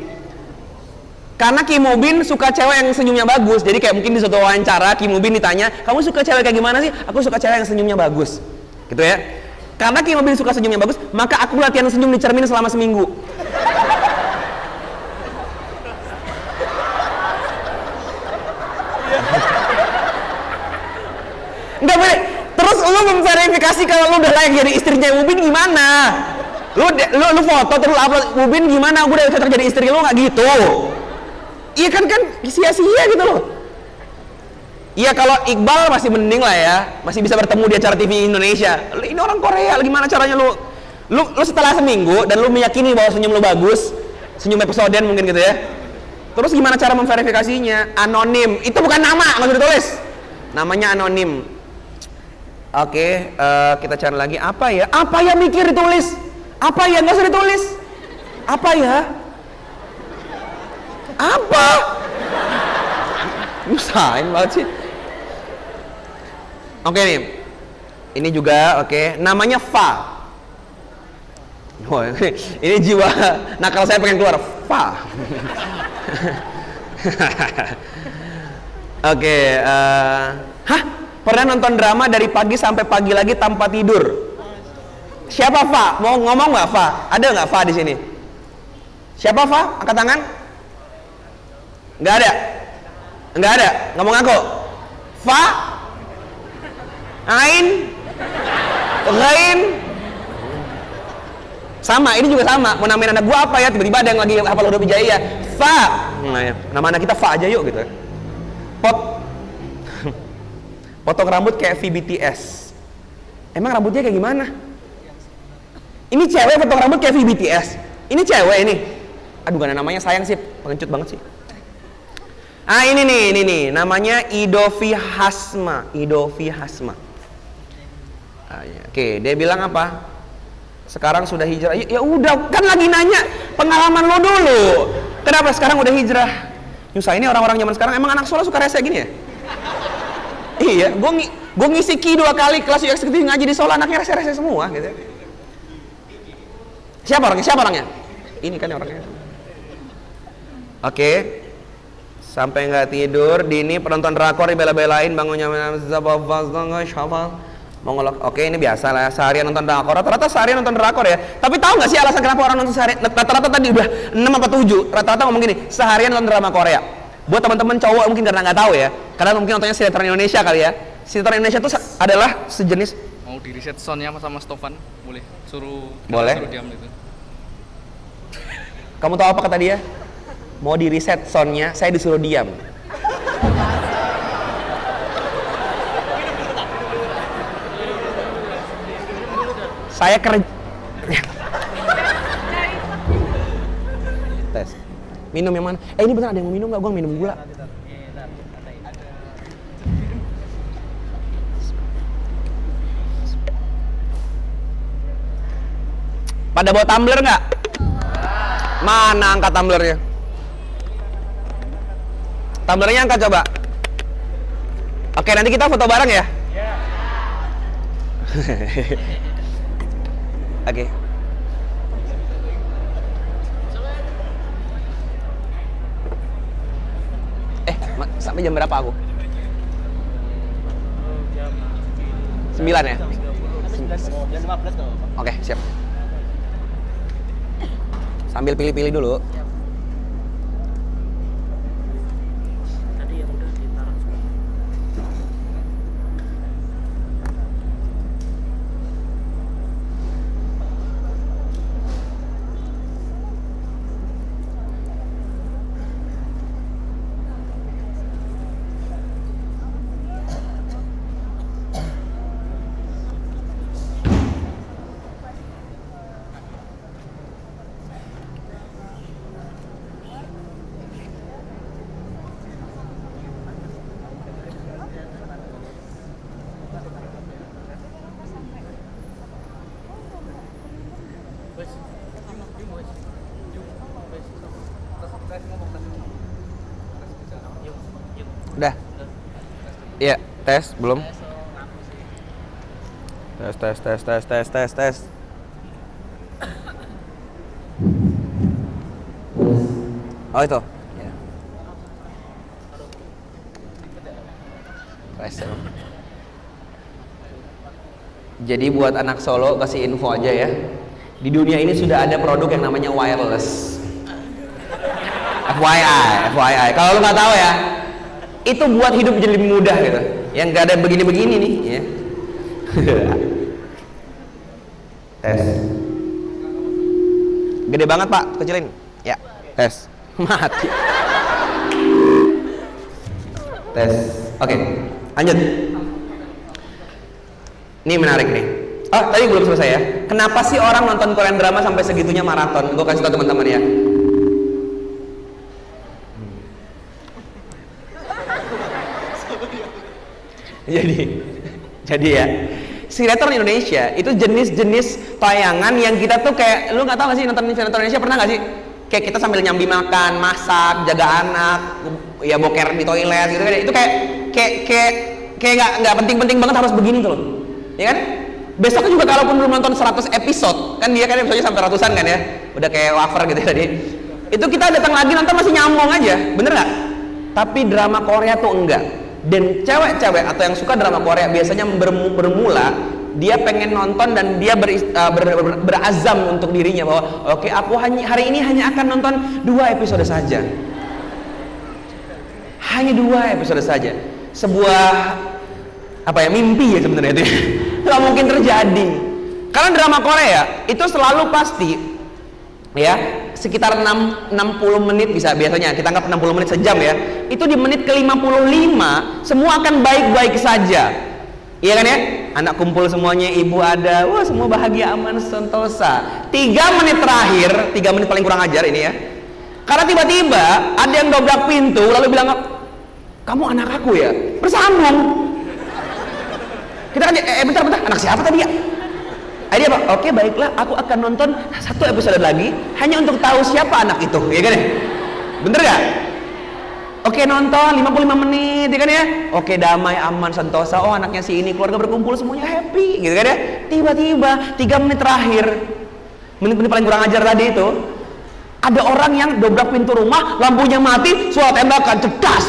Karena Kim Ubin suka cewek yang senyumnya bagus, jadi kayak mungkin di suatu wawancara Kim Ubin ditanya, kamu suka cewek kayak gimana sih? Aku suka cewek yang senyumnya bagus gitu ya. Karena Kim Ubin suka senyumnya bagus, maka aku latihan senyum di cermin selama seminggu. Enggak boleh. Terus lu memverifikasi kalau lu udah layak jadi istrinya Ubin gimana? Lu foto terus upload Ubin gimana? Gue udah cocok jadi istri lu nggak gitu? Iya kan sia-sia gitu loh. Iya kalau Iqbal masih mending lah ya, masih bisa bertemu di acara TV Indonesia. Ini orang Korea, gimana caranya lu setelah seminggu dan lu meyakini bahwa senyum lu bagus, senyum episoden mungkin gitu ya. Terus gimana cara memverifikasinya? Anonim, itu bukan nama, nggak usah ditulis. Namanya anonim. Oke, kita cari lagi apa ya? Apa ya mikir ditulis? Apa ya nggak usah ditulis? Apa ya? Apa? Nyusahin banget sih. Oke nih, ini juga oke. Namanya Fa. Oh, ini jiwa nakal saya pengen keluar. Fa. Oke. Hah? Pernah nonton drama dari pagi sampai pagi lagi tanpa tidur? Siapa Fa? Mau ngomong nggak Fa? Ada nggak Fa di sini? Siapa Fa? Angkat tangan. Nggak ada. Nggak ada. Nggak mau ngaku. Fa? Ain? Ghain? Sama. Ini juga sama. Mau namain anak gua apa ya? Tiba-tiba ada yang lagi hafal huruf hijaiyah. Fa. Nah, ya. Nama anak kita Fa aja yuk gitu. Potong rambut kayak VBTS. Emang rambutnya kayak gimana? Ini cewek potong rambut kayak VBTS. Ini cewek ini. Aduh gak ada namanya, sayang sih, pengecut banget sih. Ah ini nih, namanya Idovi Hasma. Ah, ya. Oke, dia bilang apa? Sekarang sudah hijrah. Ya udah, kan lagi nanya pengalaman lo dulu. Kenapa sekarang udah hijrah? Nyusahin ini orang-orang zaman sekarang. Emang anak Solo suka rese gini ya? Iya, gue ngisi Ki 2 kali kelas eksekutif ngaji di Solo, anaknya rese-rese semua gitu. Siapa orangnya? Ini kan orangnya. Oke. Sampai nggak tidur, Dini penonton drakor dibela-belain bangunnya mongolok. Oke, ini biasa lah, seharian nonton drakor. Rata-rata seharian nonton drakor ya. Tapi tahu nggak sih alasan kenapa orang nonton seharian? Rata-rata tadi udah 6 apa 7. Rata-rata ngomong gini, seharian nonton drama Korea. Buat teman-teman cowok mungkin karena nggak tahu ya, karena mungkin nontonnya sinetron Indonesia kali ya. Sinetron Indonesia itu adalah sejenis. Mau di reset soundnya sama Stofan, boleh suruh diam gitu. Kamu tahu apa kata dia? Mau di reset soundnya, saya disuruh diam. Saya kerja. Tes. Minum yang mana? Ini bener ada yang mau minum nggak? Gue minum gula. Pada bawa tumbler nggak? Mana angkat tumblernya? Tumblernya angkat coba. Oke, nanti kita foto bareng ya? Oke. Sampai jam berapa aku? 9 ya? Jam 15 tuh. Oke, siap. Sambil pilih-pilih dulu. Tadi yang udah ditaruh semua. Udah. Iya, tes belum? Tes. Oh itu. Ya. Tes. Jadi buat anak Solo kasih info aja ya. Di dunia ini sudah ada produk yang namanya wireless. FYI. Kalau lu nggak tahu ya, itu buat hidup jadi lebih mudah gitu. Yang nggak ada begini-begini nih, ya. Tes. Gede banget Pak, kecilin. Ya, tes. Mati. Tes. Oke, lanjut. Ini menarik nih. Oh, tadi belum selesai ya. Kenapa sih orang nonton Korean drama sampai segitunya maraton? Gue kasih tau teman-teman ya. Jadi ya, sinetron Indonesia itu jenis-jenis tayangan yang kita tuh kayak, lu nggak tahu nggak sih nonton sinetron Indonesia, pernah nggak sih? Kayak kita sambil nyambi makan, masak, jaga anak, ya boker di toilet gitu kan? Itu kayak nggak penting-penting banget harus begini tuh loh, ya kan? Besoknya juga kalaupun belum nonton 100 episode, kan dia kan episodenya sampai ratusan kan ya, udah kayak wafer gitu ya tadi. Itu kita datang lagi nonton masih nyambung aja, bener nggak? Tapi drama Korea tuh enggak. Dan cewek-cewek atau yang suka drama Korea biasanya bermula dia pengen nonton dan dia berazam untuk dirinya bahwa oke, aku hari ini hanya akan nonton 2 episode saja. Hanya 2 episode saja. Sebuah apa ya, mimpi ya sebenarnya itu. Nggak mungkin terjadi. Karena drama Korea itu selalu pasti ya sekitar 60 menit biasanya kita anggap 60 menit sejam ya, itu di menit ke-55 semua akan baik-baik saja, iya kan ya, anak kumpul semuanya, ibu ada, wah semua bahagia aman sentosa. 3 menit terakhir, 3 menit paling kurang ajar ini ya, karena tiba-tiba ada yang dobrak pintu lalu bilang kamu anak aku ya? Bersambung. Kita kan, bentar, anak siapa tadi ya? Dia apa? Oke baiklah, aku akan nonton satu episode lagi hanya untuk tahu siapa anak itu, ya kan ya? Bener gak? Oke nonton 55 menit, ya kan ya? Oke damai, aman, sentosa, oh anaknya si ini, keluarga berkumpul semuanya happy, gitu kan ya? Tiba-tiba 3 menit terakhir, menit-menit paling kurang ajar tadi itu, ada orang yang dobrak pintu rumah, lampunya mati, suara tembakan, cedas,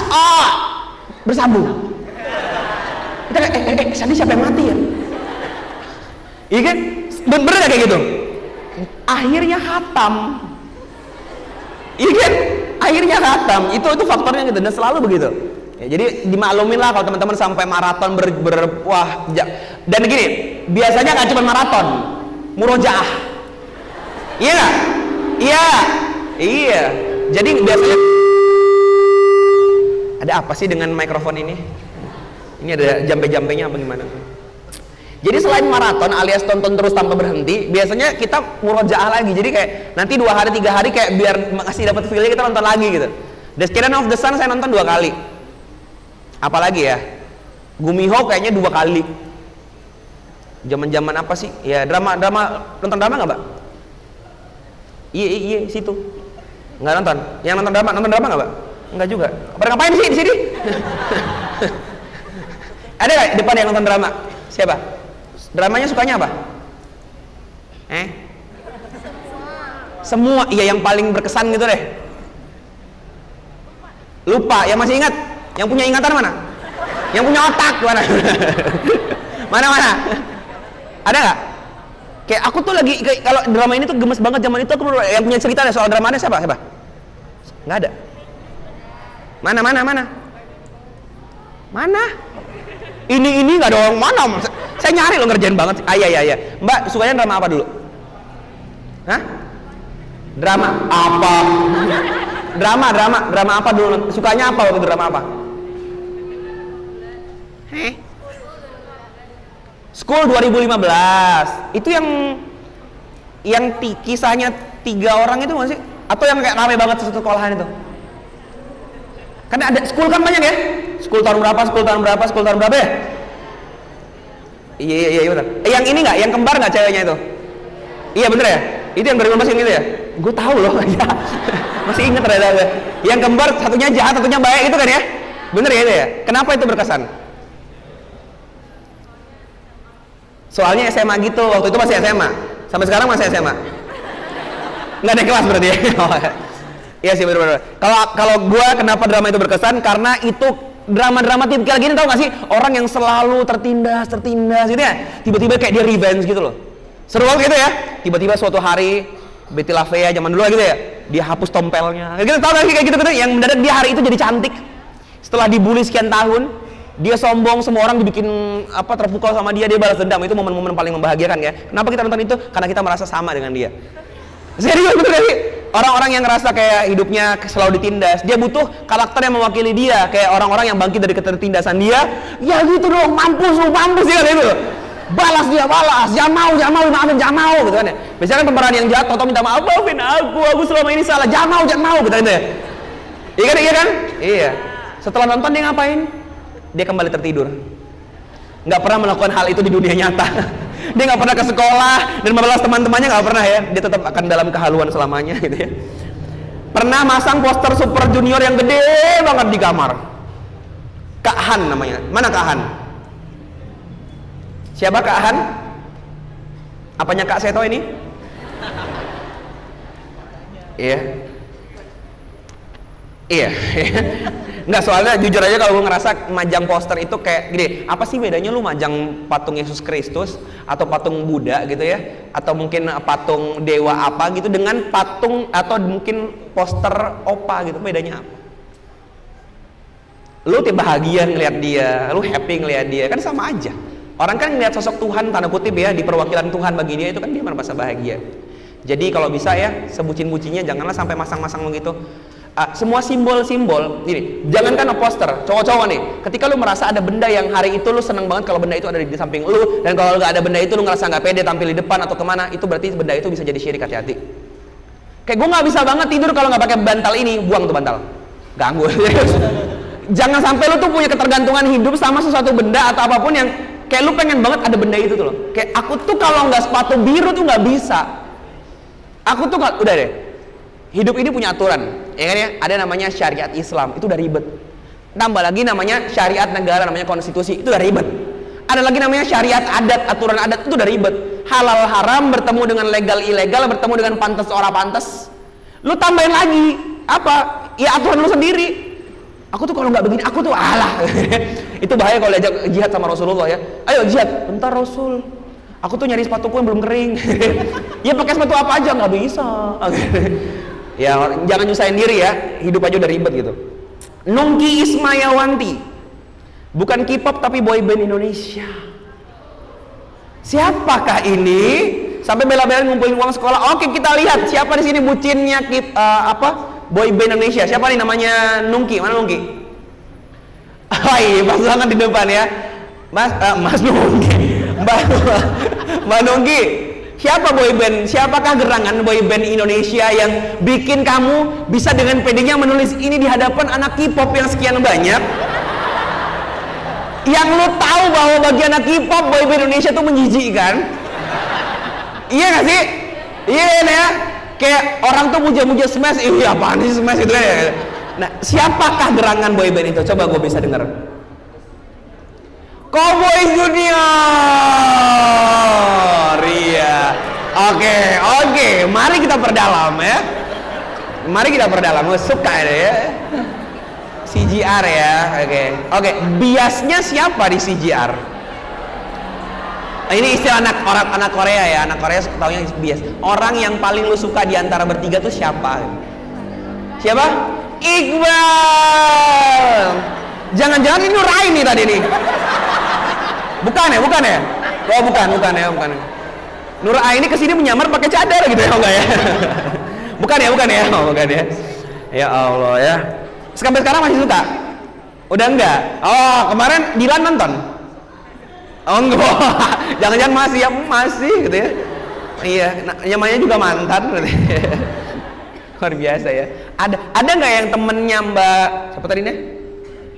bersambung. Kita kayak, Sandi siapa yang mati ya? Iya kan? Bener gak kayak gitu? Akhirnya khatam. Iya kan? Akhirnya khatam. Itu faktornya gitu, dan selalu begitu. Ya, jadi dimaklumin lah kalau teman-teman sampai maraton dan gini, biasanya gak cuma maraton, murojaah. Iya gak? Iya. Jadi biasanya ada apa sih dengan mikrofon ini? Ini ada jampe-jampenya apa gimana? Jadi selain maraton alias tonton terus tanpa berhenti, biasanya kita murojaah lagi. Jadi kayak nanti 2 hari 3 hari kayak biar masih dapat feelnya kita nonton lagi gitu. Descendant of the Sun saya nonton 2 kali. Apalagi ya? Gumiho kayaknya 2 kali. Zaman-zaman apa sih? Ya drama nonton drama nggak, Mbak? Iya situ. Nggak nonton. Yang nonton drama nggak, Mbak? Nggak juga. Pada ngapain sih di sini? Ada nggak depan yang nonton drama? Siapa? Dramanya sukanya apa? Semua. Iya yang paling berkesan gitu deh. Lupa. Yang masih ingat? Yang punya ingatan mana? Yang punya otak mana? Mana? Ada nggak? Kayak aku tuh lagi kalau drama ini tuh gemes banget zaman itu. Aku yang punya cerita deh soal dramanya siapa? Nggak ada. Mana? Ini nggak ada orang mana? Saya nyari lo ngerjain banget. Iya. Mbak sukanya drama apa dulu? Hah? Drama apa? Drama apa dulu? Sukanya apa waktu drama apa? School 2015. Itu yang kisahnya 3 orang itu nggak sih? Atau yang kayak rame banget satu sekolahan itu? Kan ada school kan banyak ya? School tahun berapa ya? Iya benar. Yang ini nggak? Yang kembar nggak ceweknya itu? Iya bener ya? Itu yang 2015 yang itu ya? Gue tahu loh ya. Masih inget ternyata. Yang kembar satunya jahat, satunya baik itu kan ya? Bener ya itu ya? Kenapa itu berkesan? Soalnya SMA gitu, waktu itu masih SMA. Sampai sekarang masih SMA. Nggak ada kelas berarti ya? Iya sih bener-bener. Kalau gue kenapa drama itu berkesan? Karena itu drama-drama tipikal gini, tau gak sih? Orang yang selalu tertindas gitu ya. Tiba-tiba kayak dia revenge gitu loh. Seru banget gitu ya. Tiba-tiba suatu hari Betty LaVea zaman dulu gitu ya, dia hapus tompelnya. Gitu, tau gak sih kayak gitu yang mendadak dia hari itu jadi cantik. Setelah dibully sekian tahun, dia sombong, semua orang dibikin terpukul sama dia balas dendam. Itu momen-momen paling membahagiakan ya. Kenapa kita nonton itu? Karena kita merasa sama dengan dia. Serius bener gak sih? Orang-orang yang ngerasa kayak hidupnya selalu ditindas, dia butuh karakter yang mewakili dia, kayak orang-orang yang bangkit dari ketertindasan dia. Ya gitu dong, mampus ya kan itu. Balas, jangan mau, maafin, jangan mau gitu kan ya. Biasanya kan pemeran yang jahat, tau minta maaf, maafin aku selama ini salah, jangan mau gitu kan ya. Iya kan? Iya. Setelah nonton dia ngapain? Dia kembali tertidur. Nggak pernah melakukan hal itu di dunia nyata. Dia nggak pernah ke sekolah dan membalas teman-temannya, nggak pernah ya. Dia tetap akan dalam kehaluan selamanya gitu ya. Pernah masang poster Super Junior yang gede banget di kamar. Kak Han namanya. Mana Kak Han? Siapa Kak Han? Apanya Kak Seto ini? Iya. Nggak, soalnya jujur aja kalau gue ngerasa majang poster itu kayak gini, apa sih bedanya lu majang patung Yesus Kristus atau patung Buddha gitu ya, atau mungkin patung dewa apa gitu dengan patung atau mungkin poster opa gitu, bedanya apa? Lu tiap bahagia ngeliat dia, lu happy ngeliat dia, kan sama aja. Orang kan ngeliat sosok Tuhan, tanda kutip ya, di perwakilan Tuhan bagi dia itu kan dia merasa bahagia. Jadi kalau bisa ya, sebucin-bucinnya janganlah sampai masang-masang begitu. Semua simbol-simbol gini, jangankan poster, cowok-cowok nih, ketika lu merasa ada benda yang hari itu lu seneng banget kalau benda itu ada di samping lu, dan kalau nggak ada benda itu lu ngerasa nggak pede tampil di depan atau kemana, itu berarti benda itu bisa jadi syirik, hati-hati. Kayak gue nggak bisa banget tidur kalau nggak pakai bantal ini, buang tuh bantal, ganggu. Jangan sampai lu tuh punya ketergantungan hidup sama sesuatu benda atau apapun yang kayak lu pengen banget ada benda itu tuh loh. Kayak aku tuh kalau nggak sepatu biru tuh nggak bisa. Aku tuh udah deh. Hidup ini punya aturan, ya kan ya? Ada namanya syariat Islam, itu udah ribet. Tambah lagi namanya syariat negara, namanya konstitusi, itu udah ribet. Ada lagi namanya syariat adat, aturan adat, itu udah ribet. Halal haram bertemu dengan legal ilegal, bertemu dengan pantas ora pantas. Lu tambahin lagi apa? Ya aturan lu sendiri. Aku tuh kalau nggak begini, aku tuh alah. Itu bahaya kalau diajak jihad sama Rasulullah ya. Ayo jihad, bentar Rasul. Aku tuh nyari sepatuku yang belum kering. Ya pakai sepatu apa aja nggak bisa. Ya jangan nyusahin diri ya. Hidup aja udah ribet gitu. Nungki Ismayawanti, bukan K-pop tapi boyband Indonesia. Siapakah ini? Sampai bela-belain ngumpulin uang sekolah. Oke kita lihat siapa di sini bucinnya boyband Indonesia. Siapa nih namanya Nungki? Mana Nungki? Oh iya, pas banget di depan ya. Mas Nungki. Mbak Nungki. Siapa boyband? Siapakah gerangan boyband Indonesia yang bikin kamu bisa dengan pedenya menulis ini di hadapan anak K-pop yang sekian banyak? Yang lu tahu bahwa bagi anak K-pop boyband Indonesia tuh menjijikkan? Iya gak sih? Iya ya. Kayak orang tuh muja-muja Smash, iya apaan sih Smash itu ya. Nah, siapakah gerangan boyband itu? Coba gue bisa dengar. Cowboy Junior. Iya. Oke, mari kita perdalam ya. Mari kita perdalam. Gue suka ya. CGR ya. Oke. Biasnya siapa di CGR? Ini istilah anak Korea ya, anak Korea taunya bias. Orang yang paling lu suka di antara bertiga tuh siapa? Siapa? Iqbal. Jangan-jangan ini Nur Ain nih tadi nih. Bukan ya? Oh bukan ya. Nur Ain ini kesini menyamar pakai cadar gitu ya, enggak ya? Bukan ya? Oh, bukan ya. Ya Allah ya. Sampai sekarang masih suka? Udah enggak? Oh kemarin Dilan nonton? Oh enggak, jangan-jangan masih gitu ya. Iya, namanya juga mantan. Luar biasa ya. Ada nggak yang temennya Mbak siapa tadi nih?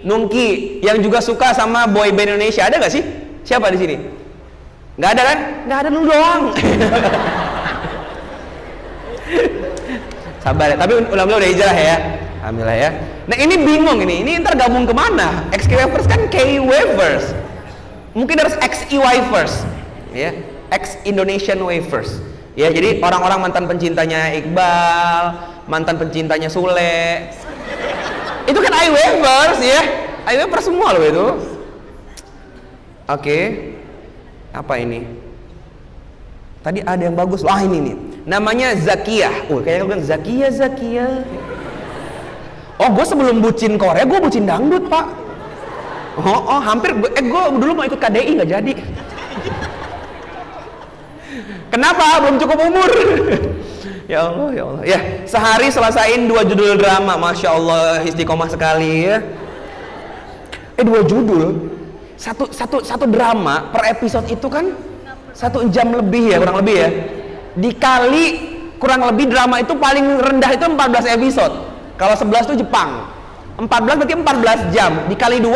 Nungki yang juga suka sama boyband Indonesia, ada nggak sih? Siapa di sini? Nggak ada kan? Nggak ada, lu doang. Sabar ya, tapi udah hijrah ya. Alhamdulillah ya. Nah ini bingung ini ntar gabung kemana? XK-Wavers kan K-Wavers. Mungkin harus XEYvers, ya, X Indonesian Wavers, ya. Jadi orang-orang mantan pencintanya Iqbal, mantan pencintanya Sule, itu kan iWavers, ya, iWavers semua loh itu. Oke, apa ini? Tadi ada yang bagus, wah ini nih, namanya Zakiyah. Kayaknya gue bilang Zakiyah. Oh, gue sebelum bucin Korea, gue bucin dangdut pak. Oh, hampir gue dulu mau ikut KDI nggak jadi. Kenapa? Belum cukup umur. Ya Allah. Ya, sehari selesain 2 judul drama, masya Allah, istiqomah sekali ya. 2 judul, satu drama per episode itu kan 1 jam lebih ya, kurang lebih ya. Dikali kurang lebih drama itu paling rendah itu 14 episode. Kalau 11 itu Jepang. 14 berarti 14 jam dikali 2.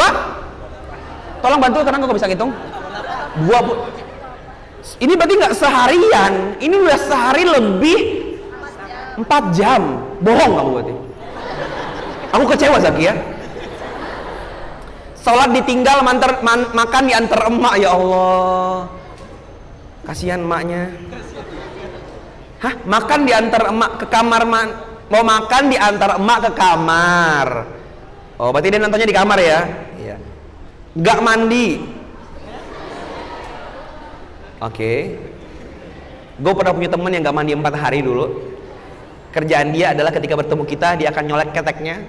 Tolong bantu karena nggak bisa ngitung. 20. Ini berarti nggak seharian. Ini udah sehari lebih 4 jam. Bohong kamu berarti. Aku kecewa Zaki ya. Sholat ditinggal, makan diantar emak, ya Allah. Kasihan emaknya. Hah? Makan diantar emak ke kamar, mau makan diantar emak ke kamar. Oh, berarti dia nontonnya di kamar ya? Iya. Nggak mandi. Oke. Gue pernah punya temen yang nggak mandi 4 hari dulu. Kerjaan dia adalah ketika bertemu kita, dia akan nyolek keteknya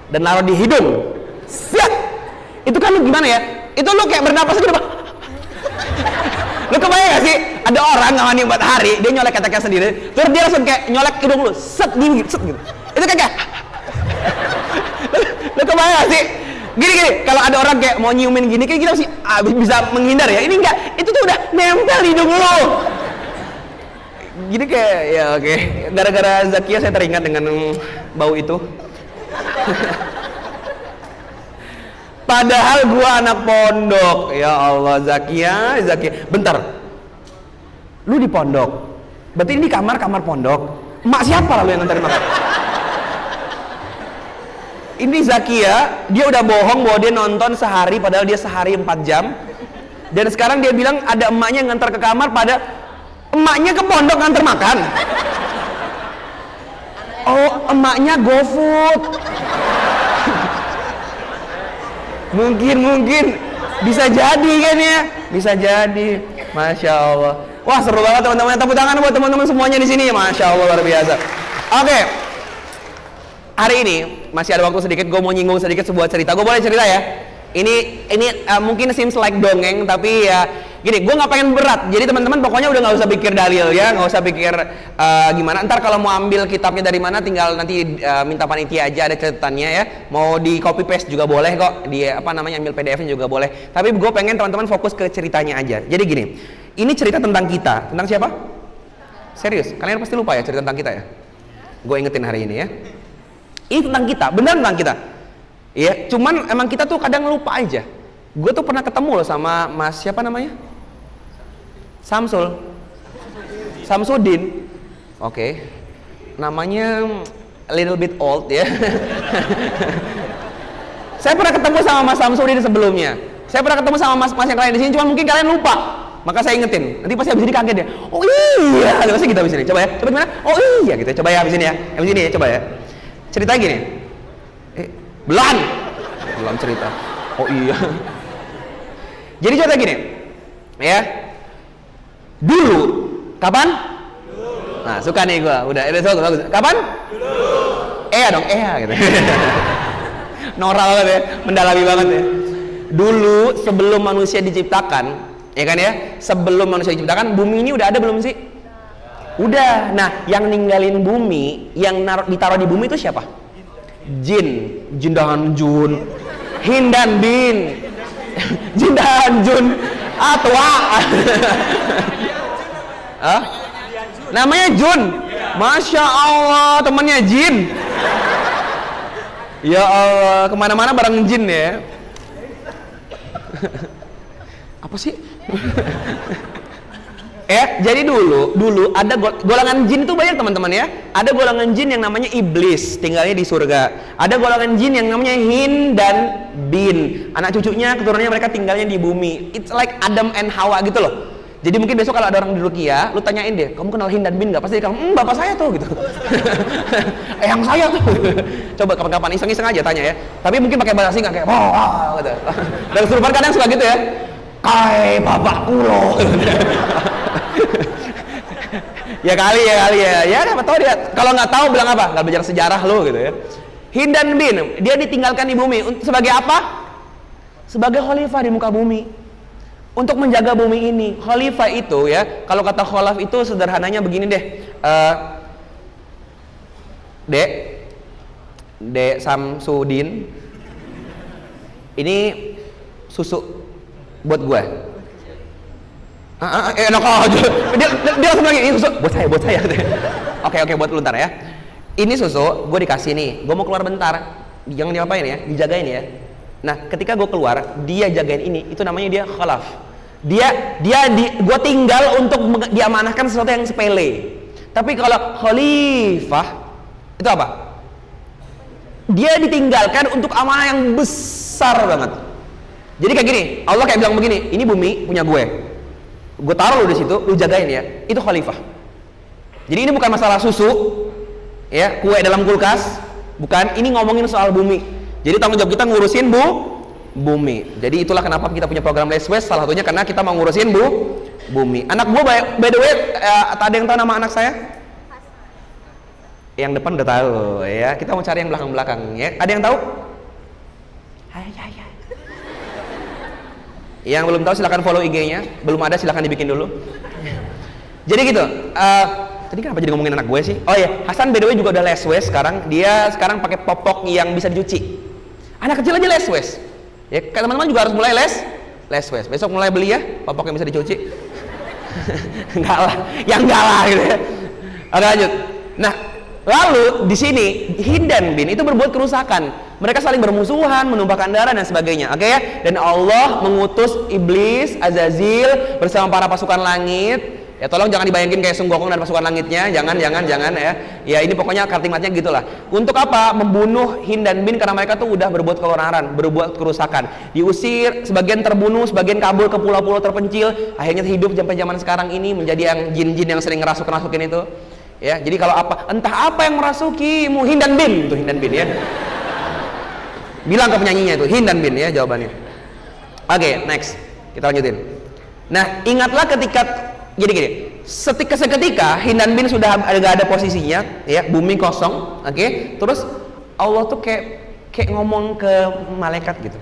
dan naruh di hidung. Set. Itu kan lu gimana ya? Itu lu kayak bernapas gitu. Lu kebayang gak sih? Ada orang nggak mandi 4 hari, dia nyolek keteknya sendiri, terus dia langsung kayak nyolek hidung lu, set gitu. Itu kayak lu kebayang gak sih? Gini, kalau ada orang kayak mau nyiumin gini, kayak kita bisa menghindar ya. Ini enggak, itu tuh udah nempel di hidung lo. Gini kayak, ya oke. Gara-gara Zakia saya teringat dengan bau itu. Padahal gua anak pondok. Ya Allah, Zakia. Bentar. Lu di pondok. Berarti ini kamar pondok. Emak siapa lalu yang nganterin makan? Ini Zakia, dia udah bohong bahwa dia nonton sehari padahal dia sehari 4 jam. Dan sekarang dia bilang ada emaknya yang nganter ke kamar pada emaknya ke pondok nganter makan. Oh, emaknya GoFood. Mungkin bisa jadi kan ya, bisa jadi. Masya Allah. Wah, seru banget teman-teman. Tepuk tangan buat teman-teman semuanya di sini. Masya Allah, luar biasa. Oke. Hari ini masih ada waktu sedikit, gue mau nyinggung sedikit sebuah cerita. Gue boleh cerita ya? Ini mungkin seems like dongeng, tapi ya gini, gue nggak pengen berat. Jadi teman-teman pokoknya udah nggak usah pikir dalil ya, nggak usah pikir gimana. Ntar kalau mau ambil kitabnya dari mana, tinggal nanti minta panitia aja, ada catatannya ya. Mau di copy paste juga boleh kok, di ambil PDF-nya juga boleh. Tapi gue pengen teman-teman fokus ke ceritanya aja. Jadi gini, ini cerita tentang kita, tentang siapa? Serius, kalian pasti lupa ya cerita tentang kita ya. Gue ingetin hari ini ya. Ini tentang kita, benar tentang kita. Ya, cuman emang kita tuh kadang lupa aja. Gue tuh pernah ketemu loh sama Mas siapa namanya? Samsudin. Oke. Namanya a little bit old ya. Saya pernah ketemu sama Mas Samsudin sebelumnya. Saya pernah ketemu sama mas yang lain di sini, cuman mungkin kalian lupa. Maka saya ingetin. Nanti pasti habis ini kaget ya. Oh iya, pasti kita habis ini. Coba ya. Coba gimana? Oh iya gitu. Coba ya habis ini ya. Habis ini ya, coba ya. Ceritanya gini. Belum cerita. Oh iya. Jadi cerita gini, ya. Dulu, kapan? Nah, suka nih gua. Udah, itu bagus. Kapan? Dong, gitu. Noral banget ya, mendalami banget ya. Dulu sebelum manusia diciptakan, ya kan ya? Sebelum manusia diciptakan, bumi ini udah ada belum sih? Udah. Nah, yang ninggalin bumi, yang ditaruh di bumi itu siapa? Jin dan Jun, Hin dan Bin, Jin dan Jun, tua. Namanya Jun. Masya Allah, temannya Jin. Ya Allah, kemana-mana bareng Jin ya. Apa sih? Jadi dulu ada golongan jin itu banyak teman-teman ya. Ada golongan jin yang namanya iblis, tinggalnya di surga. Ada golongan jin yang namanya Hin dan Bin, anak cucunya, keturunannya mereka tinggalnya di bumi. It's like Adam and Hawa gitu loh. Jadi mungkin besok kalau ada orang di Rukia, lu tanyain deh, kamu kenal Hin dan Bin nggak? Pasti dia bilang, bapak saya tuh gitu. Yang saya tuh. Coba kapan-kapan iseng-iseng aja tanya ya. Tapi mungkin pakai bahasa Singkat kayak, wah gitu. Dan kesurupan kadang suka gitu ya. Kai bapakku loh. Ya kali ya dapat tahu dia. Kalau nggak tahu bilang apa? Nggak belajar sejarah lo gitu ya. Hin dan Bin, dia ditinggalkan di bumi sebagai apa? Sebagai khalifah di muka bumi. Untuk menjaga bumi ini. Khalifah itu ya, kalau kata khalaf itu sederhananya begini deh. Dek Samsudin, ini susu buat gue. Enak aja. Dia langsung lagi, ini susu buat saya. Oke, buat lu ntar ya. Ini susu, gue dikasih nih. Gue mau keluar bentar. Jangan diapain ya, dijagain ya. Nah, ketika gue keluar, dia jagain ini. Itu namanya dia khalaf. Gue tinggal untuk diamanahkan sesuatu yang sepele. Tapi kalau khalifah itu apa? Dia ditinggalkan untuk amanah yang besar banget. Jadi kayak gini, Allah kayak bilang begini, ini bumi punya gue taruh lu di situ, lu jagain ya. Itu khalifah. Jadi ini bukan masalah susu, ya, kue dalam kulkas, bukan. Ini ngomongin soal bumi. Jadi tanggung jawab kita ngurusin bumi. Jadi itulah kenapa kita punya program Less Waste. Salah satunya karena kita mau ngurusin bumi. Anak gua by the way, ada yang tahu nama anak saya? Yang depan udah tahu, ya. Kita mau cari yang belakang-belakang, ya. Ada yang tahu? Hai. Yang belum tahu silakan follow IG-nya. Belum ada silakan dibikin dulu. Jadi gitu. Tadi kenapa jadi ngomongin anak gue sih? Oh ya, Hasan by the way juga udah less waste sekarang. Dia sekarang pakai popok yang bisa dicuci. Anak kecil aja less waste. Ya, teman-teman juga harus mulai less waste. Besok mulai beli ya popok yang bisa dicuci. Enggak lah gitu ya. Oke, lanjut. Nah, lalu di sini Hin dan Bin itu berbuat kerusakan. Mereka saling bermusuhan, menumpahkan darah dan sebagainya. Oke ya? Dan Allah mengutus iblis, Azazil bersama para pasukan langit. Ya tolong jangan dibayangin kayak Sun Gokong dan pasukan langitnya, jangan ya. Ya ini pokoknya kalimatnya gitulah. Untuk apa? Membunuh Hind dan Bin karena mereka tuh udah berbuat keonaran, berbuat kerusakan. Diusir, sebagian terbunuh, sebagian kabur ke pulau-pulau terpencil. Akhirnya hidup sampai zaman sekarang ini menjadi yang jin-jin yang sering ngerasukin itu. Ya, jadi kalau entah apa yang merasukimu, Hind dan Bin, tuh Hind dan Bin ya. Bilang ke penyanyinya itu Hind dan Bin ya jawabannya. Oke, next. Kita lanjutin. Nah, ingatlah ketika gini, seketika Hind dan Bin sudah gak ada posisinya, ya, bumi kosong, oke? Terus Allah tuh kayak ngomong ke malaikat gitu.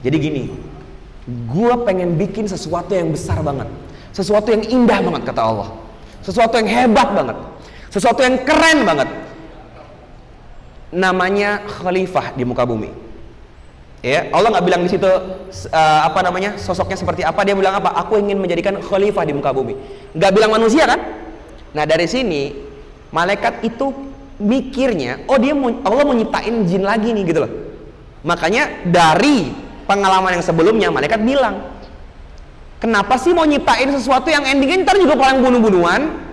Jadi gini, gua pengen bikin sesuatu yang besar banget, sesuatu yang indah banget kata Allah, sesuatu yang hebat banget, sesuatu yang keren banget. Namanya khalifah di muka bumi. Ya, Allah nggak bilang di situ sosoknya seperti apa, dia bilang apa? Aku ingin menjadikan khalifah di muka bumi. Nggak bilang manusia kan? Nah dari sini malaikat itu mikirnya, Allah mau nyiptain jin lagi nih gitu loh. Makanya dari pengalaman yang sebelumnya malaikat bilang, kenapa sih mau nyiptain sesuatu yang endingnya ntar juga paling bunuh-bunuhan?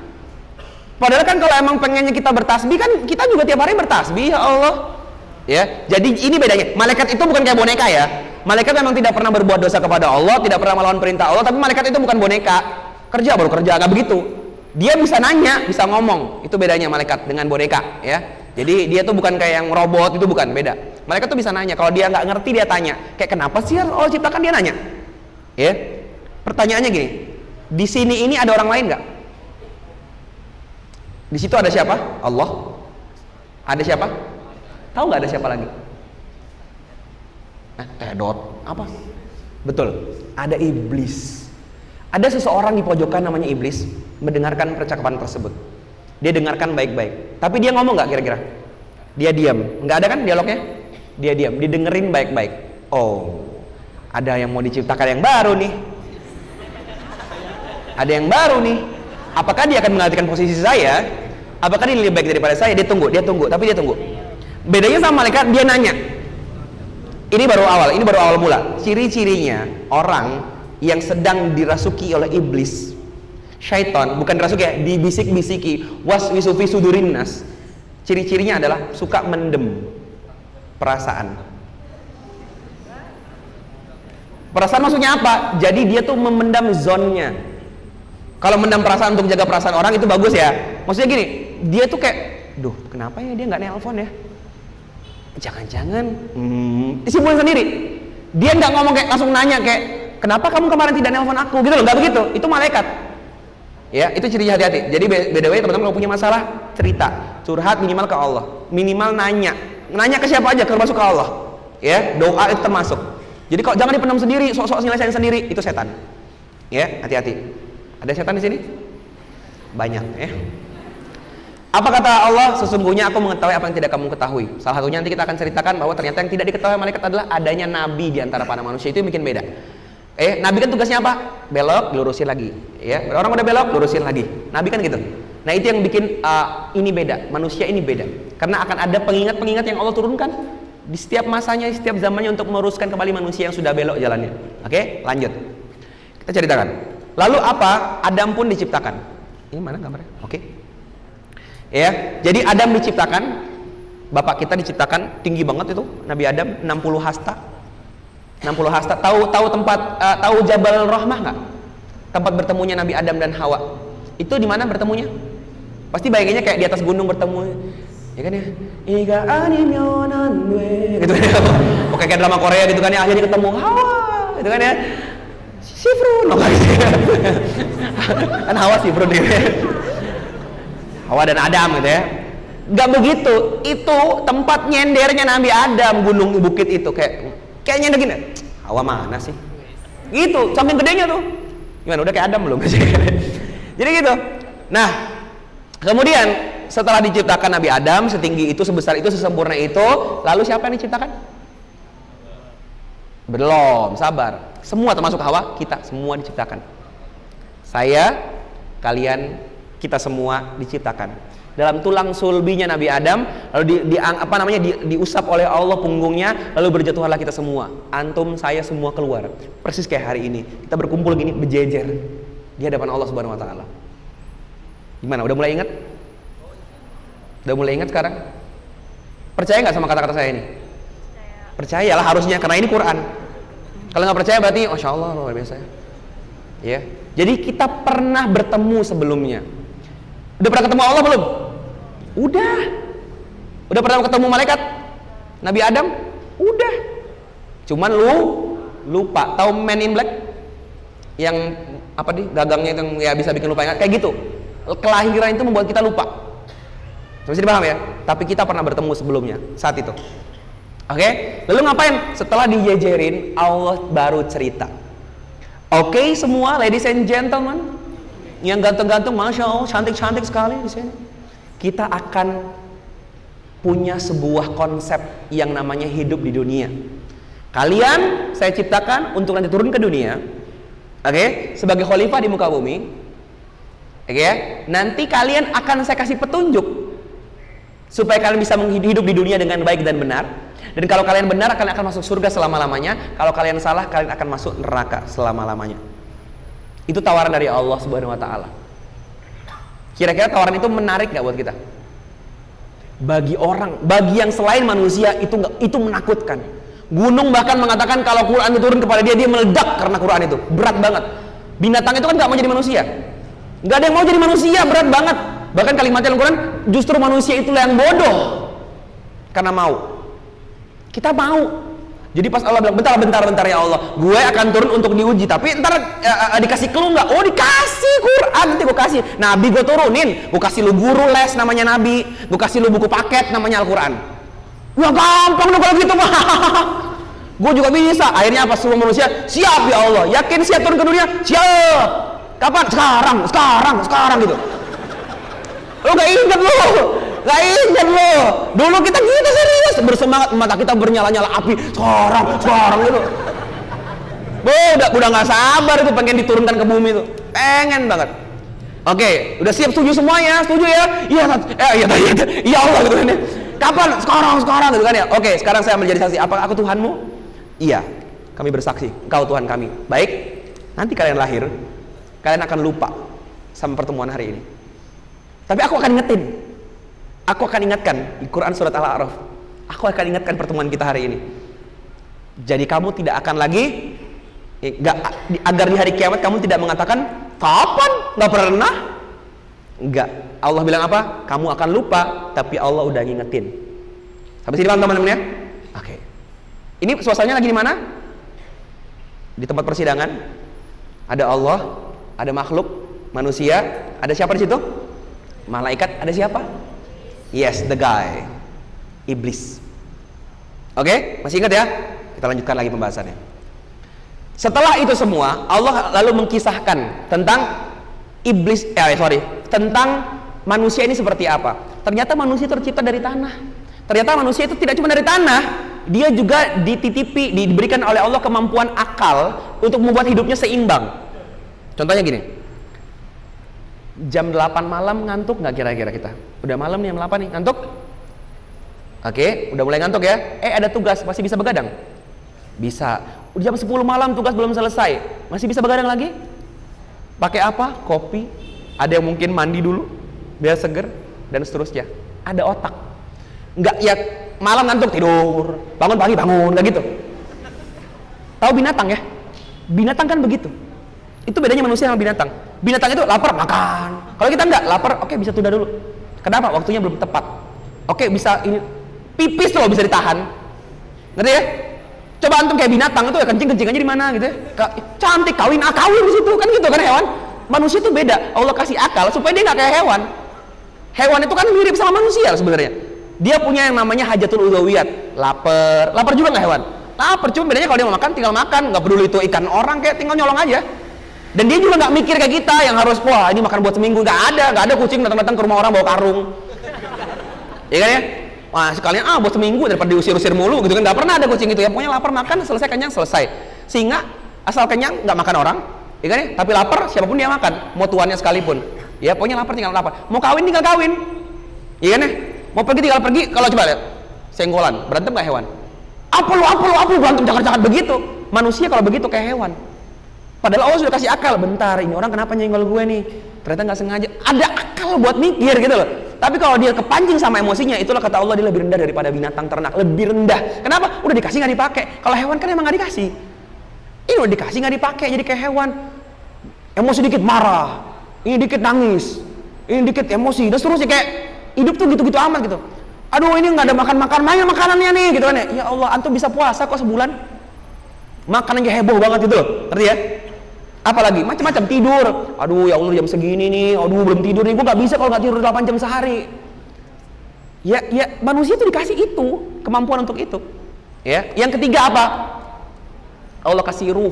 Padahal kan kalau emang pengennya kita bertasbih kan kita juga tiap hari bertasbih ya Allah. Ya, jadi ini bedanya. Malaikat itu bukan kayak boneka ya. Malaikat memang tidak pernah berbuat dosa kepada Allah, tidak pernah melawan perintah Allah, tapi malaikat itu bukan boneka. Kerja baru kerja, nggak begitu. Dia bisa nanya, bisa ngomong. Itu bedanya malaikat dengan boneka, ya. Jadi dia tuh bukan kayak yang robot, itu bukan, beda. Malaikat tuh bisa nanya. Kalau dia nggak ngerti dia tanya. Kayak kenapa sih Allah ciptakan, dia nanya. Ya. Pertanyaannya gini. Di sini ini ada orang lain nggak? Di situ ada siapa? Allah. Ada siapa? Tahu nggak ada siapa lagi? Tedot apa? Betul, ada iblis. Ada seseorang di pojokan namanya iblis mendengarkan percakapan tersebut. Dia dengarkan baik-baik. Tapi dia ngomong nggak kira-kira? Dia diam. Nggak ada kan dialognya? Dia diam. Didengerin baik-baik. Oh, ada yang mau diciptakan yang baru nih. Ada yang baru nih. Apakah dia akan menggantikan posisi saya? Apakah dia lebih baik daripada saya? Dia tunggu. Tapi dia tunggu. Bedanya sama malaikat, dia nanya. Ini baru awal mula. Ciri-cirinya orang yang sedang dirasuki oleh iblis, syaitan, bukan dirasuki ya, dibisik-bisiki, waswisufi sudurin nas. Ciri-cirinya adalah suka mendem perasaan. Perasaan maksudnya apa? Jadi dia tuh memendam zonnya. Kalau mendam perasaan untuk jaga perasaan orang itu bagus ya. Maksudnya gini, dia tuh kayak, duh kenapa ya dia nggak nelpon ya? Jangan-jangan disimpulin sendiri. Dia nggak ngomong kayak langsung nanya kayak kenapa kamu kemarin tidak nelpon aku gitu loh, nggak begitu. Itu malaikat. Ya, itu cirinya hati-hati. Jadi beda teman-teman kalau punya masalah cerita, curhat minimal ke Allah, minimal nanya ke siapa aja, termasuk ke Allah. Ya, doa itu termasuk. Jadi kok jangan dipendam sendiri, sok-sok nyelesain sendiri, itu setan. Ya, hati-hati. Ada setan di sini? Banyak ya. Apa kata Allah? Sesungguhnya aku mengetahui apa yang tidak kamu ketahui. Salah satunya nanti kita akan ceritakan bahwa ternyata yang tidak diketahui malaikat adalah adanya nabi di antara para manusia. Itu yang bikin beda. Nabi kan tugasnya apa? Belok, lurusin lagi. Ya, orang udah belok, lurusin lagi. Nabi kan gitu. Nah itu yang bikin ini beda. Manusia ini beda. Karena akan ada pengingat-pengingat yang Allah turunkan di setiap masanya, di setiap zamannya untuk meluruskan kembali manusia yang sudah belok jalannya. Oke, lanjut. Kita ceritakan. Lalu apa? Adam pun diciptakan. Ini mana gambarnya? Oke. Ya, jadi Adam diciptakan, bapak kita diciptakan tinggi banget itu, Nabi Adam 60 hasta. 60 hasta. Tahu tempat tahu Jabal Rahmah nggak? Tempat bertemunya Nabi Adam dan Hawa. Itu di mana bertemunya? Pasti bayanginnya kayak di atas gunung bertemu. Ya kan ya? Iga animyonan we. Gitu ya. Oke, kayak drama Korea gitu kan ya, akhirnya ketemu Hawa. Gitu kan ya. Sifrun. Kan Hawa Sifrun gitu ya. Hawa dan Adam gitu ya. Gak begitu. Itu tempat nyendernya Nabi Adam, gunung bukit itu kayak nyender gini. Hawa mana sih? Gitu, samping gedenya tuh. Gimana udah kayak Adam belum? Jadi gitu. Nah, kemudian setelah diciptakan Nabi Adam setinggi itu, sebesar itu, sesempurna itu, lalu siapa yang diciptakan? Belum, sabar. Semua termasuk Hawa, kita semua diciptakan. Saya, kalian, kita semua diciptakan. dalam tulang sulbinya Nabi Adam, lalu diusap oleh Allah punggungnya, lalu berjatuhanlah kita semua. Antum, saya semua keluar. Persis kayak hari ini. Kita berkumpul gini, berjejer di hadapan Allah Subhanahu wa taala. Gimana? Udah mulai ingat? Udah mulai ingat sekarang? Percaya nggak sama kata-kata saya ini? Percayalah harusnya, karena ini Quran. Kalau nggak percaya berarti, masya Allah luar biasa. Ya. Jadi kita pernah bertemu sebelumnya. Udah pernah ketemu Allah belum? Udah. Udah pernah ketemu malaikat Nabi Adam? Udah. Cuman lu lupa. Tahu Man in Black? Yang apa di gagangnya yang ya bisa bikin lupa ingat kayak gitu. Kelahiran itu membuat kita lupa. Bisa dipaham ya? Tapi kita pernah bertemu sebelumnya saat itu. Oke? Lalu ngapain? Setelah dijejerin, Allah baru cerita. Oke, semua ladies and gentlemen yang ganteng-ganteng, masya Allah, cantik-cantik sekali di sini. Kita akan punya sebuah konsep yang namanya hidup di dunia. Kalian saya ciptakan untuk nanti turun ke dunia, oke, sebagai khalifah di muka bumi. Oke ya, nanti kalian akan saya kasih petunjuk supaya kalian bisa hidup di dunia dengan baik dan benar. Dan kalau kalian benar, kalian akan masuk surga selama-lamanya. Kalau kalian salah, kalian akan masuk neraka selama-lamanya. Itu tawaran dari Allah Subhanahu wa taala. Kira-kira tawaran itu menarik gak buat kita? Bagi orang, bagi yang selain manusia itu menakutkan. Gunung bahkan mengatakan kalau Quran diturun kepada dia meledak karena Quran itu. Berat banget. Binatang itu kan gak mau jadi manusia. Gak ada yang mau jadi manusia, berat banget. Bahkan kalimatnya dalam Quran, justru manusia itulah yang bodoh karena mau. Kita mau. Jadi pas Allah bilang, bentar ya Allah, gue akan turun untuk diuji, tapi ntar dikasih clue nggak? Oh, dikasih Quran, nanti gue kasih. Nabi gue turunin, gue kasih lu guru les namanya Nabi, gue kasih lu buku paket namanya Al-Quran. Wah, gampang dong kalau gitu mah. Gue juga bisa. Akhirnya apa? Semua manusia siap ya Allah. Yakin siap turun ke dunia? Siap. Kapan? Sekarang gitu. Lo gak inget lo? Gak inget lo? Dulu kita gitu serius, bersemangat, mata kita bernyala-nyala api. Sekarang gitu. Udah gak sabar itu pengen diturunkan ke bumi itu. Pengen banget. Oke, udah siap, setuju semuanya? Setuju ya? Iya Allah gitu kan ya. Kapan? Sekarang gitu kan ya. Oke, sekarang saya menjadi saksi. Apakah aku Tuhanmu? Iya, kami bersaksi. Engkau Tuhan kami. Baik, nanti kalian lahir, kalian akan lupa sama pertemuan hari ini. Tapi aku akan ingetin. Aku akan ingatkan di Quran surat Al-A'raf. Aku akan ingatkan pertemuan kita hari ini. Jadi kamu tidak akan lagi agar di hari kiamat kamu tidak mengatakan kapan? Nggak pernah. Enggak. Allah bilang apa? Kamu akan lupa, tapi Allah udah ngingetin. Sampai sini paham teman-teman ya? Oke. Ini suasananya lagi di mana? Di tempat persidangan. Ada Allah, ada makhluk, manusia, ada siapa di situ? Malaikat, ada siapa? Yes, the guy. Iblis. Oke, masih ingat ya? Kita lanjutkan lagi pembahasannya. Setelah itu semua, Allah lalu mengkisahkan tentang tentang manusia ini seperti apa. Ternyata manusia tercipta dari tanah. Ternyata manusia itu tidak cuma dari tanah, dia juga dititipi, diberikan oleh Allah kemampuan akal untuk membuat hidupnya seimbang. Contohnya gini. Jam 8 malam ngantuk nggak kira-kira kita? Udah malam nih jam 8 nih, ngantuk? Oke, udah mulai ngantuk ya? Ada tugas, masih bisa begadang? Bisa. Udah jam 10 malam tugas belum selesai, masih bisa begadang lagi? Pakai apa? Kopi. Ada yang mungkin mandi dulu biar seger dan seterusnya. Ada otak. Nggak ya malam ngantuk tidur, bangun pagi bangun, nggak gitu. Tahu binatang ya? Binatang kan begitu. Itu bedanya manusia sama binatang. Binatang itu lapar makan. Kalau kita enggak lapar, oke bisa tunda dulu. Kenapa? Waktunya belum tepat. Oke bisa ini pipis loh bisa ditahan. Ngerti ya? Coba antum kayak binatang itu ya kencing-kencingannya di mana gitu ya. Cantik kawin di situ kan gitu kan hewan. Manusia itu beda. Allah kasih akal supaya dia nggak kayak hewan. Hewan itu kan mirip sama manusia sebenarnya. Dia punya yang namanya hajatul ulawiyat. Lapar juga nggak hewan? Lapar, cuma bedanya kalau dia mau makan tinggal makan, nggak peduli itu ikan orang kayak tinggal nyolong aja. Dan dia juga nggak mikir kayak kita yang harus wah ini makan buat seminggu. Nggak ada kucing datang-datang ke rumah orang bawa karung. Iya kan ya? Wah sekalian buat seminggu daripada diusir-usir mulu gitu kan. Nggak pernah ada kucing itu ya. Pokoknya lapar makan selesai kenyang selesai. Singa asal kenyang nggak makan orang, iya kan ya? Tapi lapar siapapun dia makan, mau tuannya sekalipun. Ya pokoknya lapar tinggal lapar. Mau kawin tinggal kawin. Iya kan ya? Mau pergi tinggal pergi, kalau coba lihat senggolan, berantem kayak hewan. Apa lu berantem jangan begitu. Manusia kalau begitu kayak hewan. Padahal Allah sudah kasih akal, bentar ini orang kenapa nyenggol gue nih? Ternyata nggak sengaja. Ada akal buat mikir gitu loh. Tapi kalau dia kepancing sama emosinya, itulah kata Allah dia lebih rendah daripada binatang ternak, lebih rendah. Kenapa? Udah dikasih nggak dipakai. Kalau hewan kan emang nggak dikasih. Ini udah dikasih nggak dipakai, jadi kayak hewan. Emosi dikit marah, ini dikit nangis, ini dikit emosi, dan seterusnya kayak hidup tuh gitu-gitu amat gitu. Aduh ini nggak ada makanannya nih gitu kan ya. Ya Allah, antum bisa puasa kok sebulan. Makanannya heboh banget gitu loh, ngerti ya? Apalagi macam-macam tidur. Aduh ya Allah jam segini nih, aduh belum tidur nih, gue nggak bisa kalau nggak tidur 8 jam sehari. Ya manusia tuh dikasih itu kemampuan untuk itu. Ya, yang ketiga apa? Allah kasih ruh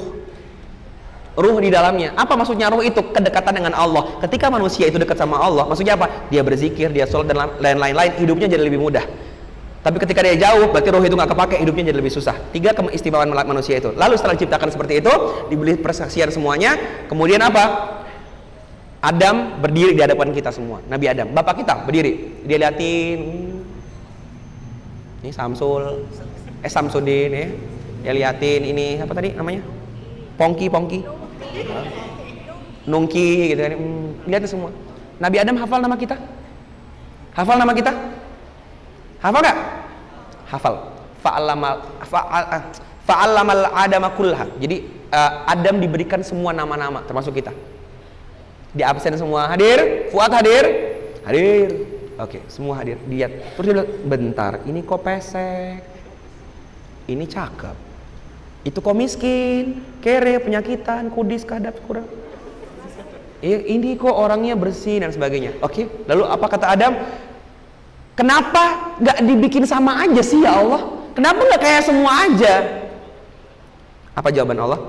di dalamnya. Apa maksudnya ruh itu? Kedekatan dengan Allah. Ketika manusia itu dekat sama Allah, maksudnya apa? Dia berzikir, dia sholat dan lain-lain, hidupnya jadi lebih mudah. Tapi ketika dia jauh, berarti ruh itu nggak kepake, hidupnya jadi lebih susah. 3 keistimewaan manusia itu. Lalu setelah diciptakan seperti itu, diberi persaksian semuanya. Kemudian apa? Adam berdiri di hadapan kita semua. Nabi Adam, bapak kita berdiri. Dia liatin, ini Samsudin ya. Dia liatin ini apa tadi namanya? Pongki. Nungki gitu kan. Lihatin semua. Nabi Adam hafal nama kita? Hafal nama kita? Hafal nggak? Hafal. Fa'allamal adama kullaha. Jadi Adam diberikan semua nama-nama termasuk kita. Di absen semua. Hadir? Fuad hadir? Hadir. Oke, semua hadir. Lihat. Terus dia bilang, bentar, ini kok pesek? Ini cakep. Itu kok miskin, kere, penyakitan, kudis, kadap, kurang. Ini kok orangnya bersih dan sebagainya. Oke, lalu apa kata Adam? Kenapa nggak dibikin sama aja sih ya Allah? Kenapa nggak kayak semua aja? Apa jawaban Allah?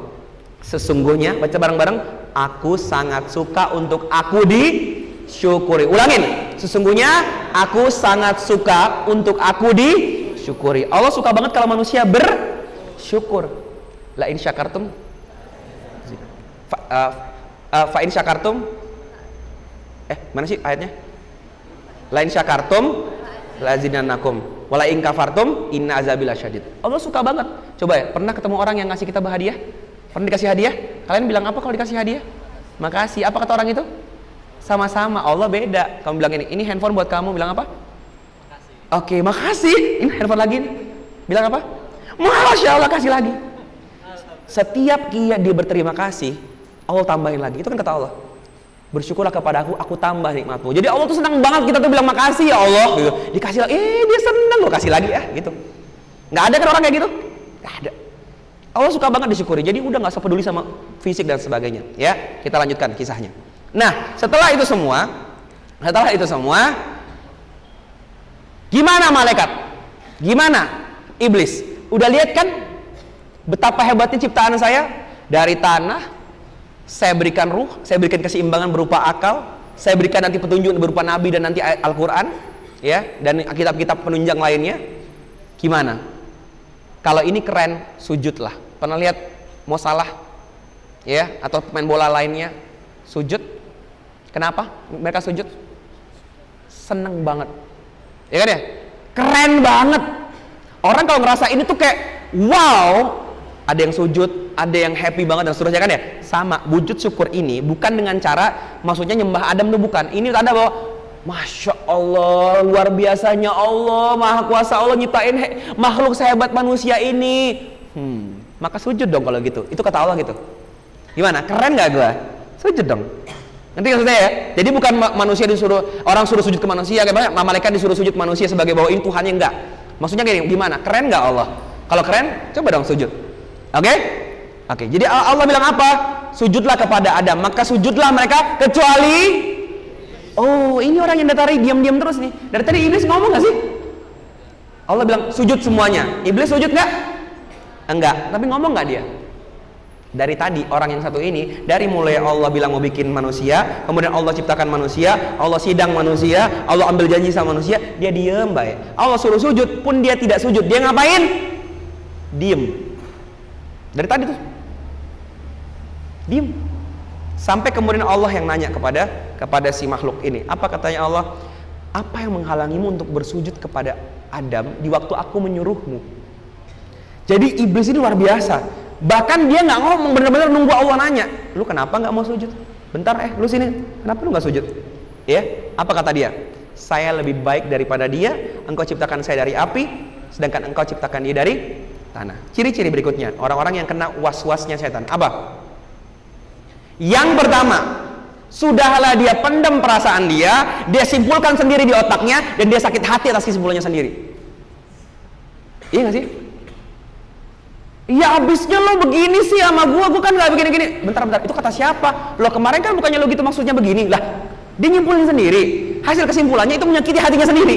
Sesungguhnya, baca bareng-bareng, aku sangat suka untuk aku disyukuri. Ulangin, sesungguhnya aku sangat suka untuk aku disyukuri. Allah suka banget kalau manusia bersyukur. La in syakartum fa in syakartum mana sih ayatnya? La in syakartum lazidannakum wala in kafartum inna azabil lasyadid. Allah suka banget. Coba ya, pernah ketemu orang yang ngasih kita hadiah? Pernah dikasih hadiah? Kalian bilang apa kalau dikasih hadiah? Makasih. Apa kata orang itu? Sama-sama. Allah beda. Kamu bilang ini handphone buat kamu, bilang apa? Makasih. Oke, makasih. Ini handphone lagi nih. Bilang apa? Masya Allah, kasih lagi. Setiap dia berterima kasih, Allah tambahin lagi. Itu kan kata Allah. Bersyukurlah kepada aku tambah nikmatmu. Jadi Allah tuh senang banget kita tuh bilang makasih ya Allah gitu. Dikasih lagi, dia senang loh, kasih lagi ya gitu. Nggak ada kan orang kayak gitu? Nggak ada. Allah suka banget disyukuri. Jadi udah nggak usah peduli sama fisik dan sebagainya. Ya, kita lanjutkan kisahnya. Nah, setelah itu semua, gimana malaikat? Gimana iblis? Udah lihat kan betapa hebatnya ciptaan saya? Dari tanah saya berikan ruh, saya berikan keseimbangan berupa akal, saya berikan nanti petunjuk berupa nabi dan nanti Al-Quran, ya, dan kitab-kitab penunjang lainnya. Gimana? Kalau ini keren, sujudlah. Pernah lihat mau salah, ya, atau pemain bola lainnya sujud? Kenapa mereka sujud? Seneng banget, ya kan ya? Keren banget. Orang kalau ngerasa ini tuh kayak wow, ada yang sujud, ada yang happy banget dan seterusnya kan ya. Sama, wujud syukur ini bukan dengan cara maksudnya nyembah Adam tuh bukan. Ini tanda bahwa Masya Allah, luar biasanya Allah, Maha Kuasa Allah nyiptain makhluk sehebat manusia ini. Maka sujud dong kalau gitu. Itu kata Allah gitu. Gimana? Keren gak gua? Sujud dong. Nanti maksudnya ya. Jadi bukan manusia disuruh, orang suruh sujud ke manusia, kayak malaikat disuruh sujud ke manusia sebagai bahwa ini Tuhannya, enggak. Maksudnya kayak gimana? Keren gak Allah? Kalau keren, coba dong sujud. Oke? Oke, jadi Allah bilang apa? Sujudlah kepada Adam, maka sujudlah mereka kecuali ini orang yang dari diam-diam terus nih. Dari tadi iblis ngomong gak sih? Allah bilang sujud semuanya. Iblis sujud gak? Enggak, tapi ngomong gak dia? Dari tadi orang yang satu ini, dari mulai Allah bilang mau bikin manusia, kemudian Allah ciptakan manusia, Allah sidang manusia, Allah ambil janji sama manusia, dia diem baik. Allah suruh sujud pun dia tidak sujud. Dia ngapain? Diem. Dari tadi tuh diem. Sampai kemudian Allah yang nanya kepada si makhluk ini. Apa katanya Allah? apa yang menghalangimu untuk bersujud kepada Adam di waktu aku menyuruhmu? Jadi iblis ini luar biasa. Bahkan dia nggak ngomong, benar-benar nunggu Allah nanya, lu kenapa nggak mau sujud? Bentar, lu sini, kenapa lu nggak sujud? Ya, apa kata dia? Saya lebih baik daripada dia. Engkau ciptakan saya dari api, sedangkan engkau ciptakan dia dari tanah. Ciri-ciri berikutnya, orang-orang yang kena was-wasnya setan. Apa? Yang pertama, sudahlah dia pendam perasaan dia simpulkan sendiri di otaknya, dan dia sakit hati atas kesimpulannya sendiri. Iya gak sih? Ya abisnya lo begini sih sama gua kan gak begini-gini. Bentar, itu kata siapa? Lo kemarin kan bukannya lo gitu maksudnya begini. Lah, dia nyimpulin sendiri. Hasil kesimpulannya itu menyakiti hatinya sendiri.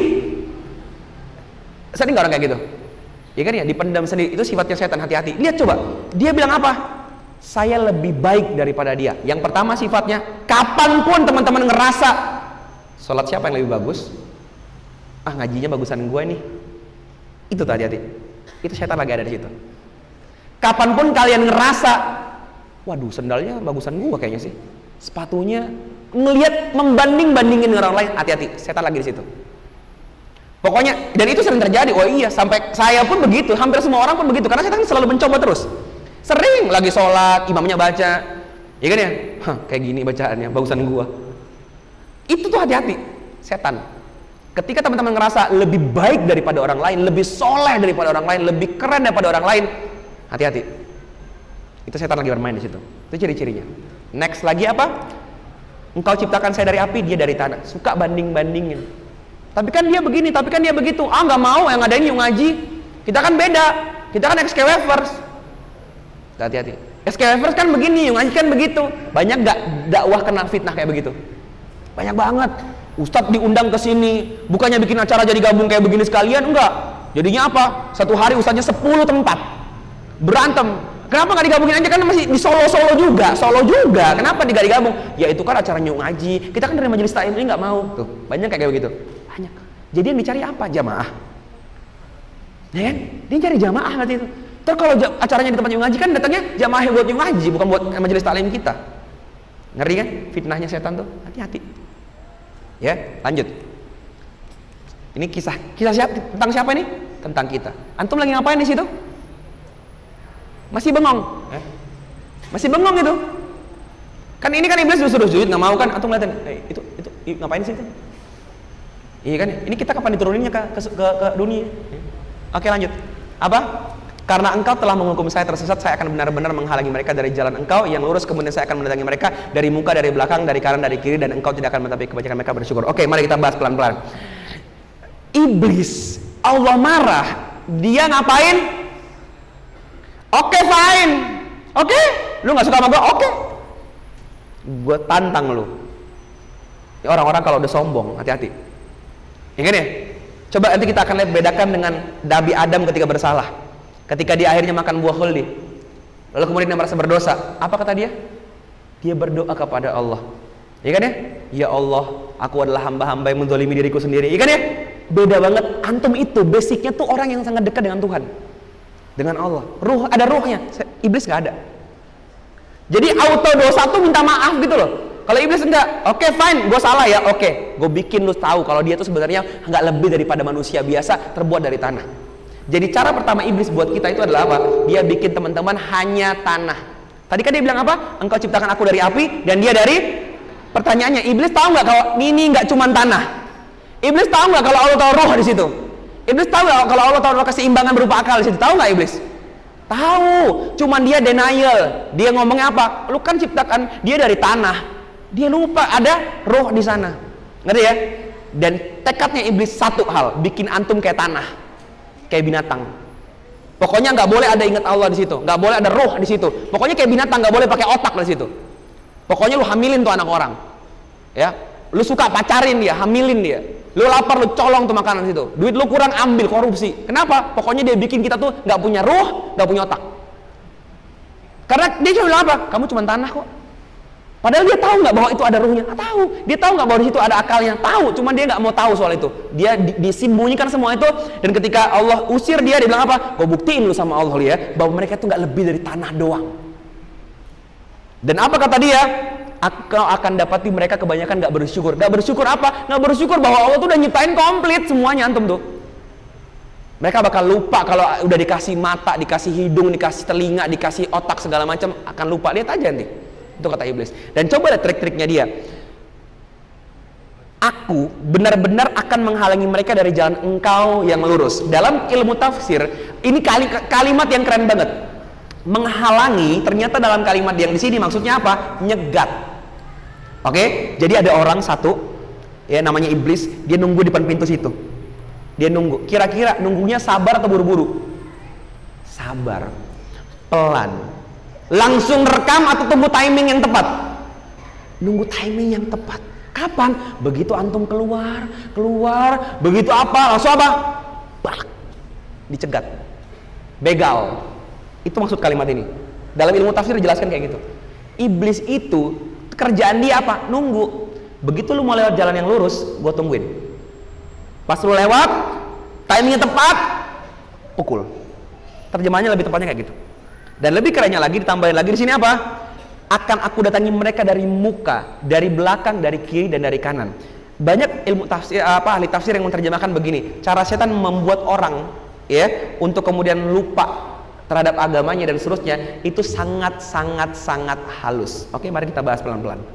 Sering gak orang kayak gitu? Ya kan ya, dipendam sendiri. Itu sifatnya setan, hati-hati. Lihat coba, dia bilang apa? Saya lebih baik daripada dia. Yang pertama sifatnya, kapanpun teman-teman ngerasa sholat siapa yang lebih bagus, ngajinya bagusan gue nih, itu tuh hati-hati. Itu setan lagi ada di situ. Kapanpun kalian ngerasa, waduh sendalnya bagusan gue kayaknya sih, sepatunya, ngelihat membanding-bandingin dengan orang lain, hati-hati, setan lagi di situ. Pokoknya, dan itu sering terjadi. Oh iya, sampai saya pun begitu, hampir semua orang pun begitu, karena setan selalu mencoba terus. Sering lagi sholat, imamnya baca, ya kan ya, kayak gini bacaannya, bagusan gua. Itu tuh hati-hati, setan. Ketika teman-teman ngerasa lebih baik daripada orang lain, lebih soleh daripada orang lain, lebih keren daripada orang lain, hati-hati. Itu setan lagi bermain di situ. Itu ciri-cirinya. Next lagi apa? Engkau ciptakan saya dari api, dia dari tanah. Suka banding-bandingin. Tapi kan dia begini, tapi kan dia begitu. Nggak mau, yang ngadain Yung Ngaji. Kita kan beda. Kita kan XKWavers. Hati-hati. XKWavers kan begini, Yung Ngaji kan begitu. Banyak nggak dakwah kena fitnah kayak begitu? Banyak banget. Ustadz diundang ke sini, bukannya bikin acara jadi gabung kayak begini sekalian, enggak. Jadinya apa? Satu hari ustadznya 10 tempat. Berantem. Kenapa nggak digabungin aja, kan masih di Solo juga. Kenapa nggak digabung? Ya itu kan acara Yung Ngaji. Kita kan dari majelis taklim ini nggak mau. Tuh, banyak kayak begitu. Banyak. Jadi yang dicari apa? Jamaah. Ya kan? Dia cari jamaah berarti itu. Terus kalau acaranya di tempat Yung Ngaji kan datangnya jamaah buat Yung Ngaji, bukan buat majelis taklim kita. Ngeri kan? Fitnahnya setan tuh. Hati-hati. Ya, lanjut. Ini kisah siapa? Tentang siapa ini? Tentang kita. Antum lagi ngapain di situ? Masih bengong? Masih bengong itu? Kan ini kan iblis suruh sujud, nggak mau kan? Antum ngeliatin, itu ngapain sih itu? Iya kan? Ini kita kapan dituruninnya ke dunia? Oke, lanjut. Apa? Karena engkau telah menghukum saya tersesat, saya akan benar-benar menghalangi mereka dari jalan engkau yang lurus, kemudian saya akan mendatangi mereka dari muka, dari belakang, dari kanan, dari kiri, dan engkau tidak akan mentaati kebajikan mereka bersyukur. Oke, mari kita bahas pelan-pelan. Iblis, Allah marah, dia ngapain? Oke, fine. Oke, lu gak suka sama gue? Oke. Gue tantang lu. Orang-orang kalau udah sombong, hati-hati. Ingat ya? Coba nanti kita akan lihat, bedakan dengan Nabi Adam ketika bersalah. Ketika dia akhirnya makan buah khuldi, lalu kemudian dia merasa berdosa, apa kata dia? Dia berdoa kepada Allah. Iya kan ya? Ya Allah, aku adalah hamba-hamba yang menzalimi diriku sendiri. Iya kan ya? Beda banget. Antum itu basicnya tuh orang yang sangat dekat dengan Tuhan, dengan Allah. Ruh, ada ruhnya. Iblis nggak ada. Jadi auto dosa tuh minta maaf gitu loh. Kalau iblis enggak, oke, fine, gue salah ya, oke, gue bikin lu tahu kalau dia tuh sebenarnya nggak lebih daripada manusia biasa terbuat dari tanah. Jadi cara pertama iblis buat kita itu adalah apa? Dia bikin teman-teman hanya tanah. Tadi kan dia bilang apa? Engkau ciptakan aku dari api dan dia dari. Pertanyaannya, iblis tahu nggak kalau ini nggak cuma tanah? Iblis tahu nggak kalau Allah tahu roh di situ? Iblis tahu nggak kalau Allah tahu keseimbangan berupa akal di situ? Tahu nggak iblis? Tahu. Cuman dia denial. Dia ngomongnya apa? Lu kan ciptakan dia dari tanah. Dia lupa ada roh di sana. Ngerti ya? Dan tekadnya iblis satu hal, bikin antum kayak tanah, kayak binatang. Pokoknya nggak boleh ada ingat Allah di situ, nggak boleh ada roh di situ. Pokoknya kayak binatang, nggak boleh pakai otak di situ. Pokoknya lu hamilin tuh anak orang, ya. Lu suka pacarin dia, hamilin dia. Lu lapar, lu colong tuh makanan di situ. Duit lu kurang, ambil, korupsi. Kenapa? Pokoknya dia bikin kita tuh nggak punya roh, nggak punya otak. Karena dia cuma bilang apa? Kamu cuma tanah kok. Padahal dia tahu nggak bahwa itu ada ruhnya? Nggak tahu. Dia tahu nggak bahwa di situ ada akalnya? Tahu. Cuman dia nggak mau tahu soal itu. Dia disembunyikan semua itu. Dan ketika Allah usir dia bilang apa? Gue buktiin lu sama Allah ya, bahwa mereka itu nggak lebih dari tanah doang. Dan apa kata dia? kau akan dapati mereka kebanyakan gak bersyukur. Gak bersyukur apa? Gak bersyukur bahwa Allah tuh udah nyiptain komplit semuanya antum tuh. Mereka bakal lupa kalau udah dikasih mata, dikasih hidung, dikasih telinga, dikasih otak segala macam, akan lupa. Lihat aja nanti. Itu kata iblis. Dan coba lihat trik-triknya dia. Aku benar-benar akan menghalangi mereka dari jalan engkau yang lurus. Dalam ilmu tafsir, ini kalimat yang keren banget. Menghalangi, ternyata dalam kalimat yang di sini maksudnya apa? Nyegat. Oke? Jadi ada orang satu, ya namanya iblis, dia nunggu di depan pintu situ. Dia nunggu, kira-kira nunggunya sabar atau buru-buru? Sabar, pelan, langsung rekam atau tunggu timing yang tepat? Nunggu timing yang tepat. Kapan? Begitu antum keluar, begitu apa? Langsung apa? Bak, dicegat, begal. Itu maksud kalimat ini. Dalam ilmu tafsir dijelaskan kayak gitu. Iblis itu kerjaan dia apa? Nunggu. Begitu lu mau lewat jalan yang lurus, gue tungguin. Pas lu lewat, timingnya tepat, pukul. Terjemahannya lebih tepatnya kayak gitu. Dan lebih kerennya lagi, ditambahin lagi di sini apa? Akan aku datangi mereka dari muka, dari belakang, dari kiri dan dari kanan. Banyak ilmu tafsir, ahli tafsir yang menerjemahkan begini. Cara setan membuat orang, ya, untuk kemudian lupa terhadap agamanya dan seterusnya, itu sangat halus. Oke, mari kita bahas pelan-pelan.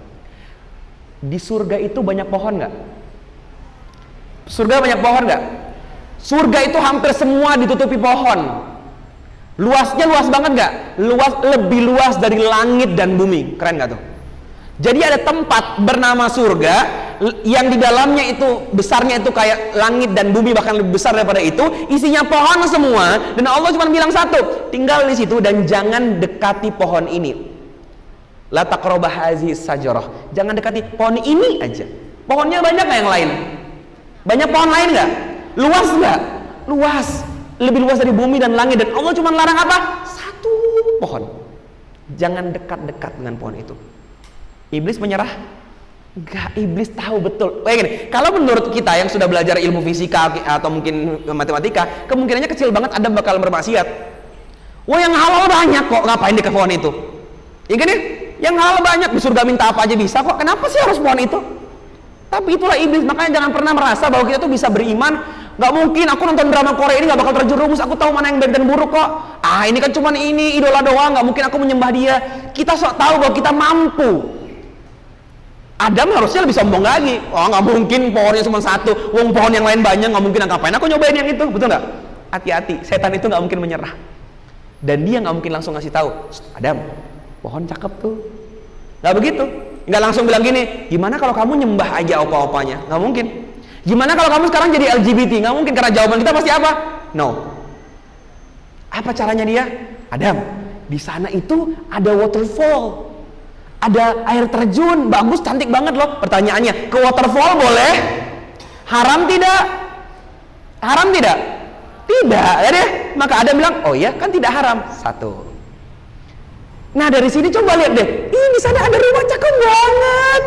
Di surga itu banyak pohon nggak? Surga banyak pohon nggak? Surga itu hampir semua ditutupi pohon. Luasnya luas banget nggak? Lebih luas dari langit dan bumi. Keren nggak tuh? Jadi ada tempat bernama surga yang di dalamnya itu besarnya itu kayak langit dan bumi, bahkan lebih besar daripada itu. Isinya pohon semua. Dan Allah cuma bilang satu, tinggal di situ dan jangan dekati pohon ini. La taqrabah hazihi sajarah. Jangan dekati pohon ini aja. Pohonnya banyak nggak yang lain? Banyak pohon lain nggak? Luas nggak? Luas, lebih luas dari bumi dan langit. Dan Allah cuma larang apa? Satu pohon. Jangan dekat-dekat dengan pohon itu. Iblis menyerah? Enggak, iblis tahu betul. Gini, kalau menurut kita yang sudah belajar ilmu fisika atau mungkin matematika, kemungkinannya kecil banget Adam bakal bermaksiat. Wah, yang halal banyak kok, ngapain di pohon itu? Ya kan ya? Yang halal banyak, di surga minta apa aja bisa kok. Kenapa sih harus pohon itu? Tapi itulah iblis. Makanya jangan pernah merasa bahwa kita tuh bisa beriman. Gak mungkin aku nonton drama Korea ini gak bakal terjerumus, aku tahu mana yang baik dan buruk kok. Ini kan cuman ini idola doang, gak mungkin aku menyembah dia. Kita sok tahu bahwa kita mampu. Adam harusnya lebih sombong lagi. Oh, nggak mungkin pohonnya cuma satu. Wong pohon yang lain banyak, nggak mungkin. Ngapain aku nyobain yang itu? Betul nggak? Hati-hati. Setan itu nggak mungkin menyerah. Dan dia nggak mungkin langsung ngasih tahu. Adam, pohon cakep tuh. Nggak begitu. Nggak langsung bilang gini. Gimana kalau kamu nyembah aja opa-opanya? Nggak mungkin. Gimana kalau kamu sekarang jadi LGBT? Nggak mungkin. Karena jawaban kita pasti apa? No. Apa caranya dia? Adam, di sana itu ada waterfall. Ada air terjun, bagus, cantik banget loh. Pertanyaannya, ke waterfall boleh? Haram tidak? Haram tidak? Tidak, ya deh. Maka Adam bilang, oh iya, kan tidak haram. Satu. Nah, dari sini coba lihat deh. Di sana ada rumah cakep banget.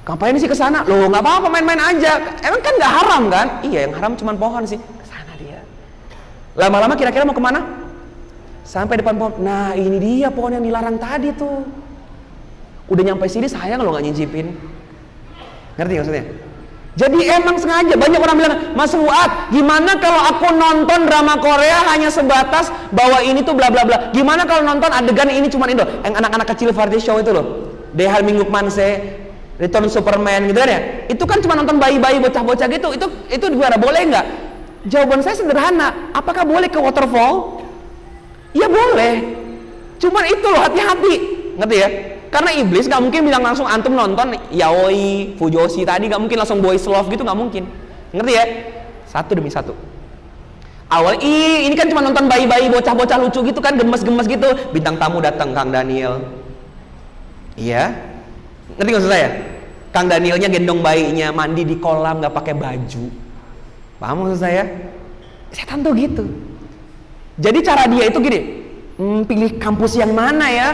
Ngapain sih ke sana? Loh, nggak apa-apa, main-main aja. Emang kan nggak haram kan? Iya, yang haram cuma pohon sih. Ke sana dia. Lama-lama kira-kira mau kemana? Sampai depan pohon. Nah, ini dia pohon yang dilarang tadi tuh. Udah nyampe sini sayang lo nggak nyicipin. Ngerti maksudnya? Jadi emang sengaja. Banyak orang bilang, Mas Fuad, gimana kalau aku nonton drama Korea hanya sebatas bahwa ini tuh bla bla bla. Gimana kalau nonton adegan ini cuma Indo? Yang anak-anak kecil variety show itu loh. Dehal Minggu Manse, Return Superman gitu kan ya. Itu kan cuma nonton bayi-bayi bocah-bocah gitu. Itu gimana? Boleh nggak? Jawaban saya sederhana. Apakah boleh ke waterfall? Ya boleh. Cuman itu loh, hati-hati. Ngerti ya? Karena iblis gak mungkin bilang langsung antum nonton yaoi, fujoshi tadi, gak mungkin langsung boys love gitu, gak mungkin. Ngerti ya? Satu demi satu. Awal ini kan cuma nonton bayi-bayi bocah-bocah lucu gitu kan, gemes-gemes gitu. Bintang tamu datang, Kang Daniel. Iya. Ngerti maksud saya? Kang Danielnya gendong bayinya, mandi di kolam gak pakai baju. Paham maksud saya? Setan tuh gitu. Jadi cara dia itu gini, pilih kampus yang mana ya?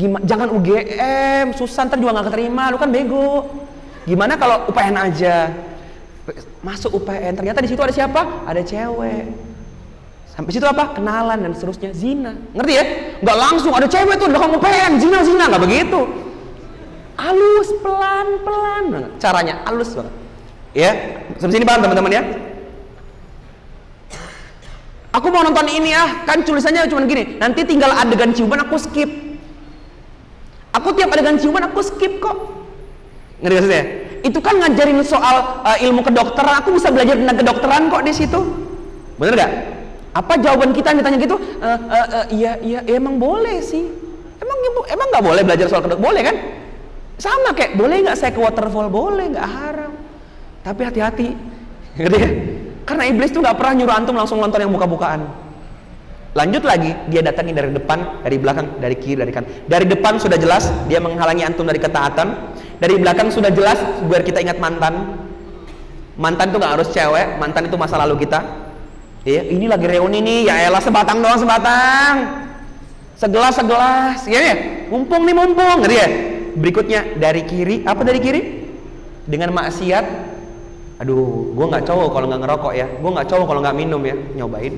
Jangan UGM, susah ntar juga gak keterima, lu kan bego. Gimana kalau UPN aja? Masuk UPN, ternyata di situ ada siapa? Ada cewek. Sampai situ apa? Kenalan dan seterusnya, zina. Ngerti ya? Nggak langsung ada cewek tuh udah kamu pengen zina, nggak begitu. Halus, pelan-pelan. Caranya halus banget. Ya, sampai sini paham teman-teman ya? Aku mau nonton ini ya, kan tulisannya cuma gini. Nanti tinggal adegan ciuman aku skip. Aku tiap adegan ciuman aku skip kok. Ngerti maksudnya? Itu kan ngajarin soal ilmu kedokteran. Aku bisa belajar tentang kedokteran kok di situ. Bener gak? Apa jawaban kita yang ditanya gitu? Iya, emang boleh sih. Emang nggak boleh belajar soal kedokteran? Boleh kan? Sama kayak boleh nggak saya ke waterfall? Boleh, nggak haram. Tapi hati-hati, ngerti ya? Karena iblis tuh nggak pernah nyuruh antum langsung nonton yang buka-bukaan. Lanjut lagi, dia datangi dari depan, dari belakang, dari kiri, dari kanan. Dari depan sudah jelas dia menghalangi antum dari ketaatan. Dari belakang sudah jelas biar kita ingat mantan. Mantan itu nggak harus cewek, mantan itu masa lalu kita. Ya, ini lagi reuni nih, ya elah sebatang doang sebatang. Segelas, ya, mumpung, ngerti ya? Berikutnya dari kiri, apa dari kiri? Dengan maksiat. Aduh, gue nggak cowok kalau nggak ngerokok ya, gue nggak cowok kalau nggak minum ya, nyobain.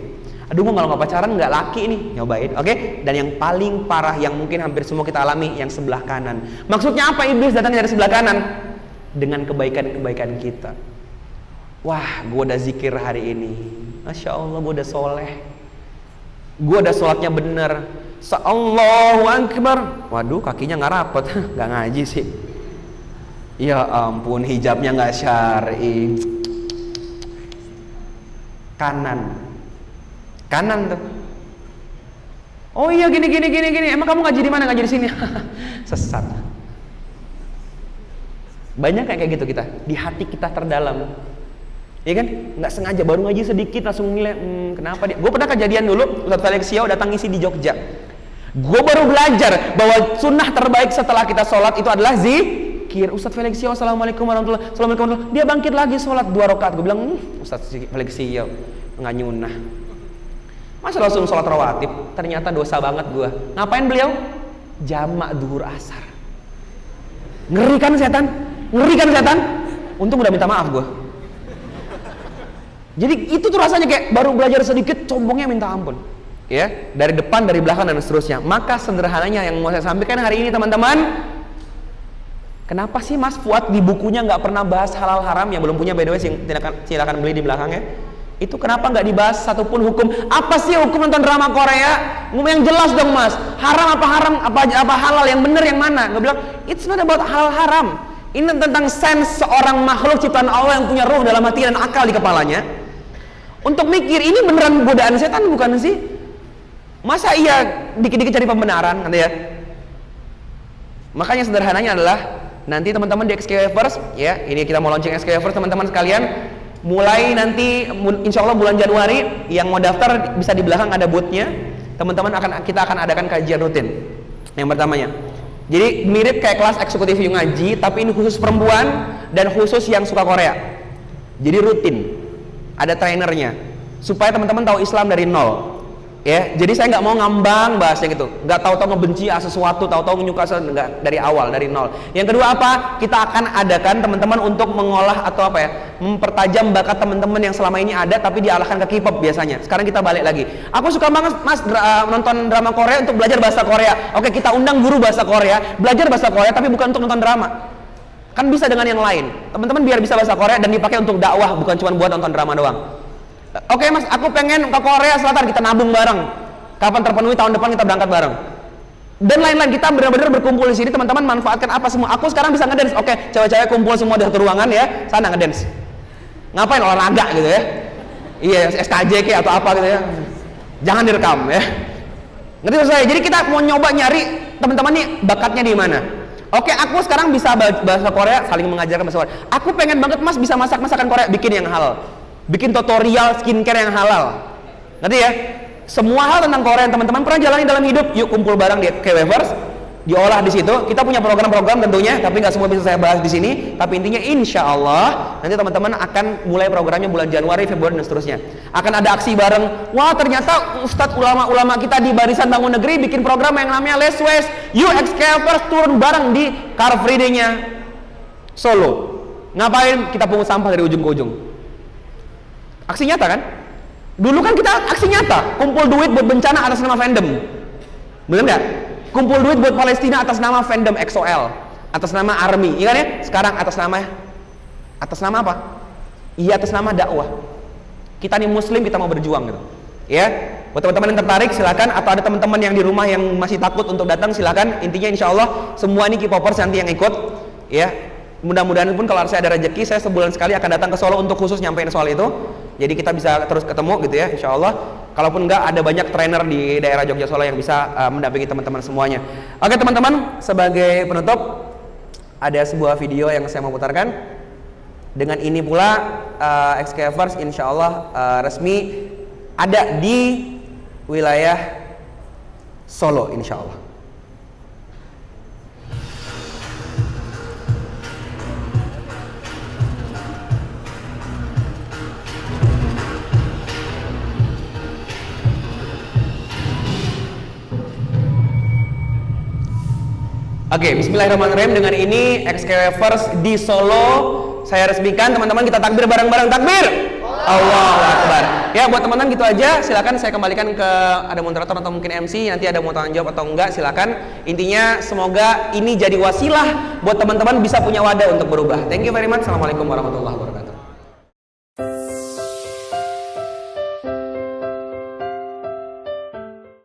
Aduh, gue kalau nggak pacaran nggak laki nih, nyobain. Oke? Dan yang paling parah yang mungkin hampir semua kita alami, yang sebelah kanan. Maksudnya apa iblis datang dari sebelah kanan? Dengan kebaikan-kebaikan kita. Wah, gue udah zikir hari ini, masya Allah, gue udah soleh, gue udah sholatnya bener, Allahu Akbar. Waduh, kakinya nggak rapet, nggak ngaji sih. Ya ampun, hijabnya nggak syar'i. Kanan tuh. Oh iya, gini. Emang kamu ngaji di mana? Ngaji di sini. Sesat. Banyak kayak gitu kita di hati kita terdalam. Ya kan? Nggak sengaja baru ngaji sedikit langsung nilai. Kenapa dia? Gue pernah kejadian dulu. Ustadz Felixio datang ngisi di Jogja. Gue baru belajar bahwa sunnah terbaik setelah kita sholat itu adalah zikir. Ustadz Felixio, assalamualaikum warahmatullahi wabarakatuh. Dia bangkit lagi sholat 2 rakaat. Gue bilang, Ustadz Felixio nggak nyunah. Masa langsung sholat rawatib? Ternyata dosa banget gue. Ngapain beliau? Jamak duhur asar. Ngeri kan setan? Untung udah minta maaf gue. Jadi itu tuh rasanya kayak baru belajar sedikit, sombongnya minta ampun. Ya, dari depan, dari belakang dan seterusnya. Maka sederhananya yang mau saya sampaikan hari ini teman-teman, kenapa sih Mas Fuad di bukunya nggak pernah bahas halal haram? Yang belum punya by the way silakan beli di belakangnya. Itu kenapa nggak dibahas satupun hukum? Apa sih hukum nonton drama Korea? Yang jelas dong Mas. Haram, apa halal, yang benar yang mana? Nggak bilang it's not about halal haram. Ini tentang sense seorang makhluk ciptaan Allah yang punya ruh dalam hati dan akal di kepalanya. Untuk mikir ini beneran godaan setan bukan sih? Masa iya dikit-dikit cari pembenaran, nanti ya? Makanya sederhananya adalah nanti teman-teman di XKWavers, ya, ini kita mau launching XKWavers teman-teman sekalian. Mulai nanti, insya Allah bulan Januari, yang mau daftar bisa di belakang ada boothnya. Teman-teman kita akan adakan kajian rutin. Yang pertamanya, jadi mirip kayak kelas eksekutif Yung Ngaji, tapi ini khusus perempuan dan khusus yang suka Korea. Jadi rutin. Ada trainernya supaya teman-teman tahu Islam dari nol, ya. Jadi saya nggak mau ngambang bahasnya gitu, nggak tahu-tahu ngebenci sesuatu, tahu-tahu nyuka nggak, dari awal, dari nol. Yang kedua apa? Kita akan adakan teman-teman untuk mengolah atau apa ya, mempertajam bakat teman-teman yang selama ini ada tapi dialahkan ke K-pop biasanya. Sekarang kita balik lagi. Aku suka banget Mas nonton drama Korea untuk belajar bahasa Korea. Oke, kita undang guru bahasa Korea, belajar bahasa Korea tapi bukan untuk nonton drama. Kan bisa dengan yang lain. Teman-teman biar bisa bahasa Korea dan dipakai untuk dakwah, bukan cuma buat nonton drama doang. Oke Mas, aku pengen ke Korea Selatan, kita nabung bareng. Kapan terpenuhi tahun depan kita berangkat bareng. Dan lain-lain, kita benar-benar berkumpul di sini, teman-teman manfaatkan apa semua. Aku sekarang bisa ngedance. Oke, cewek-cewek kumpul semua di satu ruangan ya, sana ngedance. Ngapain olahraga gitu ya? Iya, SKJK atau apa gitu ya. Jangan direkam ya. Ngerti maksud saya? Jadi kita mau nyoba nyari teman-teman nih bakatnya di mana. Oke, aku sekarang bisa bahasa Korea, saling mengajarkan bahasa Korea. Aku pengen banget Mas bisa masak masakan Korea, bikin yang halal. Bikin tutorial skincare yang halal. Ngerti ya? Semua hal tentang Korea yang teman-teman pernah jalani dalam hidup, yuk kumpul bareng di XKWavers, diolah di situ. Kita punya program-program tentunya, tapi nggak semua bisa saya bahas di sini. Tapi intinya insya Allah nanti teman-teman akan mulai programnya bulan Januari, Februari dan seterusnya. Akan ada aksi bareng. Wah, ternyata Ustadz ulama-ulama kita di Barisan Bangun Negeri bikin program yang namanya Let's Waste. Yuk XKWavers turun bareng di Car Free Day-nya Solo. Ngapain? Kita pungut sampah dari ujung ke ujung. Aksi nyata kan? Dulu kan kita aksi nyata, kumpul duit buat bencana atas nama fandom. Bener nggak? Kumpul duit buat Palestina atas nama fandom XOL, atas nama army, iya kan ya? Sekarang atas nama apa? Iya, atas nama dakwah. Kita nih muslim, kita mau berjuang gitu. Ya, buat teman-teman yang tertarik silakan, atau ada teman-teman yang di rumah yang masih takut untuk datang silakan. Intinya insya Allah semua ini K-popers nanti yang ikut, ya. Mudah-mudahan pun kalau saya ada rezeki, saya sebulan sekali akan datang ke Solo untuk khusus nyampein soal itu. Jadi kita bisa terus ketemu gitu ya, insya Allah. Kalaupun enggak, ada banyak trainer di daerah Jogja Solo yang bisa mendampingi teman-teman semuanya. Oke teman-teman, sebagai penutup ada sebuah video yang saya mau putarkan. Dengan ini pula XKVers insya Allah resmi ada di wilayah Solo insya Allah. Oke, bismillahirrahmanirrahim. Dengan ini XKVers di Solo saya resmikan. Teman-teman kita takbir bareng-bareng, takbir. Allahu Akbar. Ya, buat teman-teman gitu aja. Silakan saya kembalikan ke ada moderator atau mungkin MC. Nanti ada mau tanya jawab atau enggak, silakan. Intinya semoga ini jadi wasilah buat teman-teman bisa punya wadah untuk berubah. Thank you very much. Assalamualaikum warahmatullahi wabarakatuh.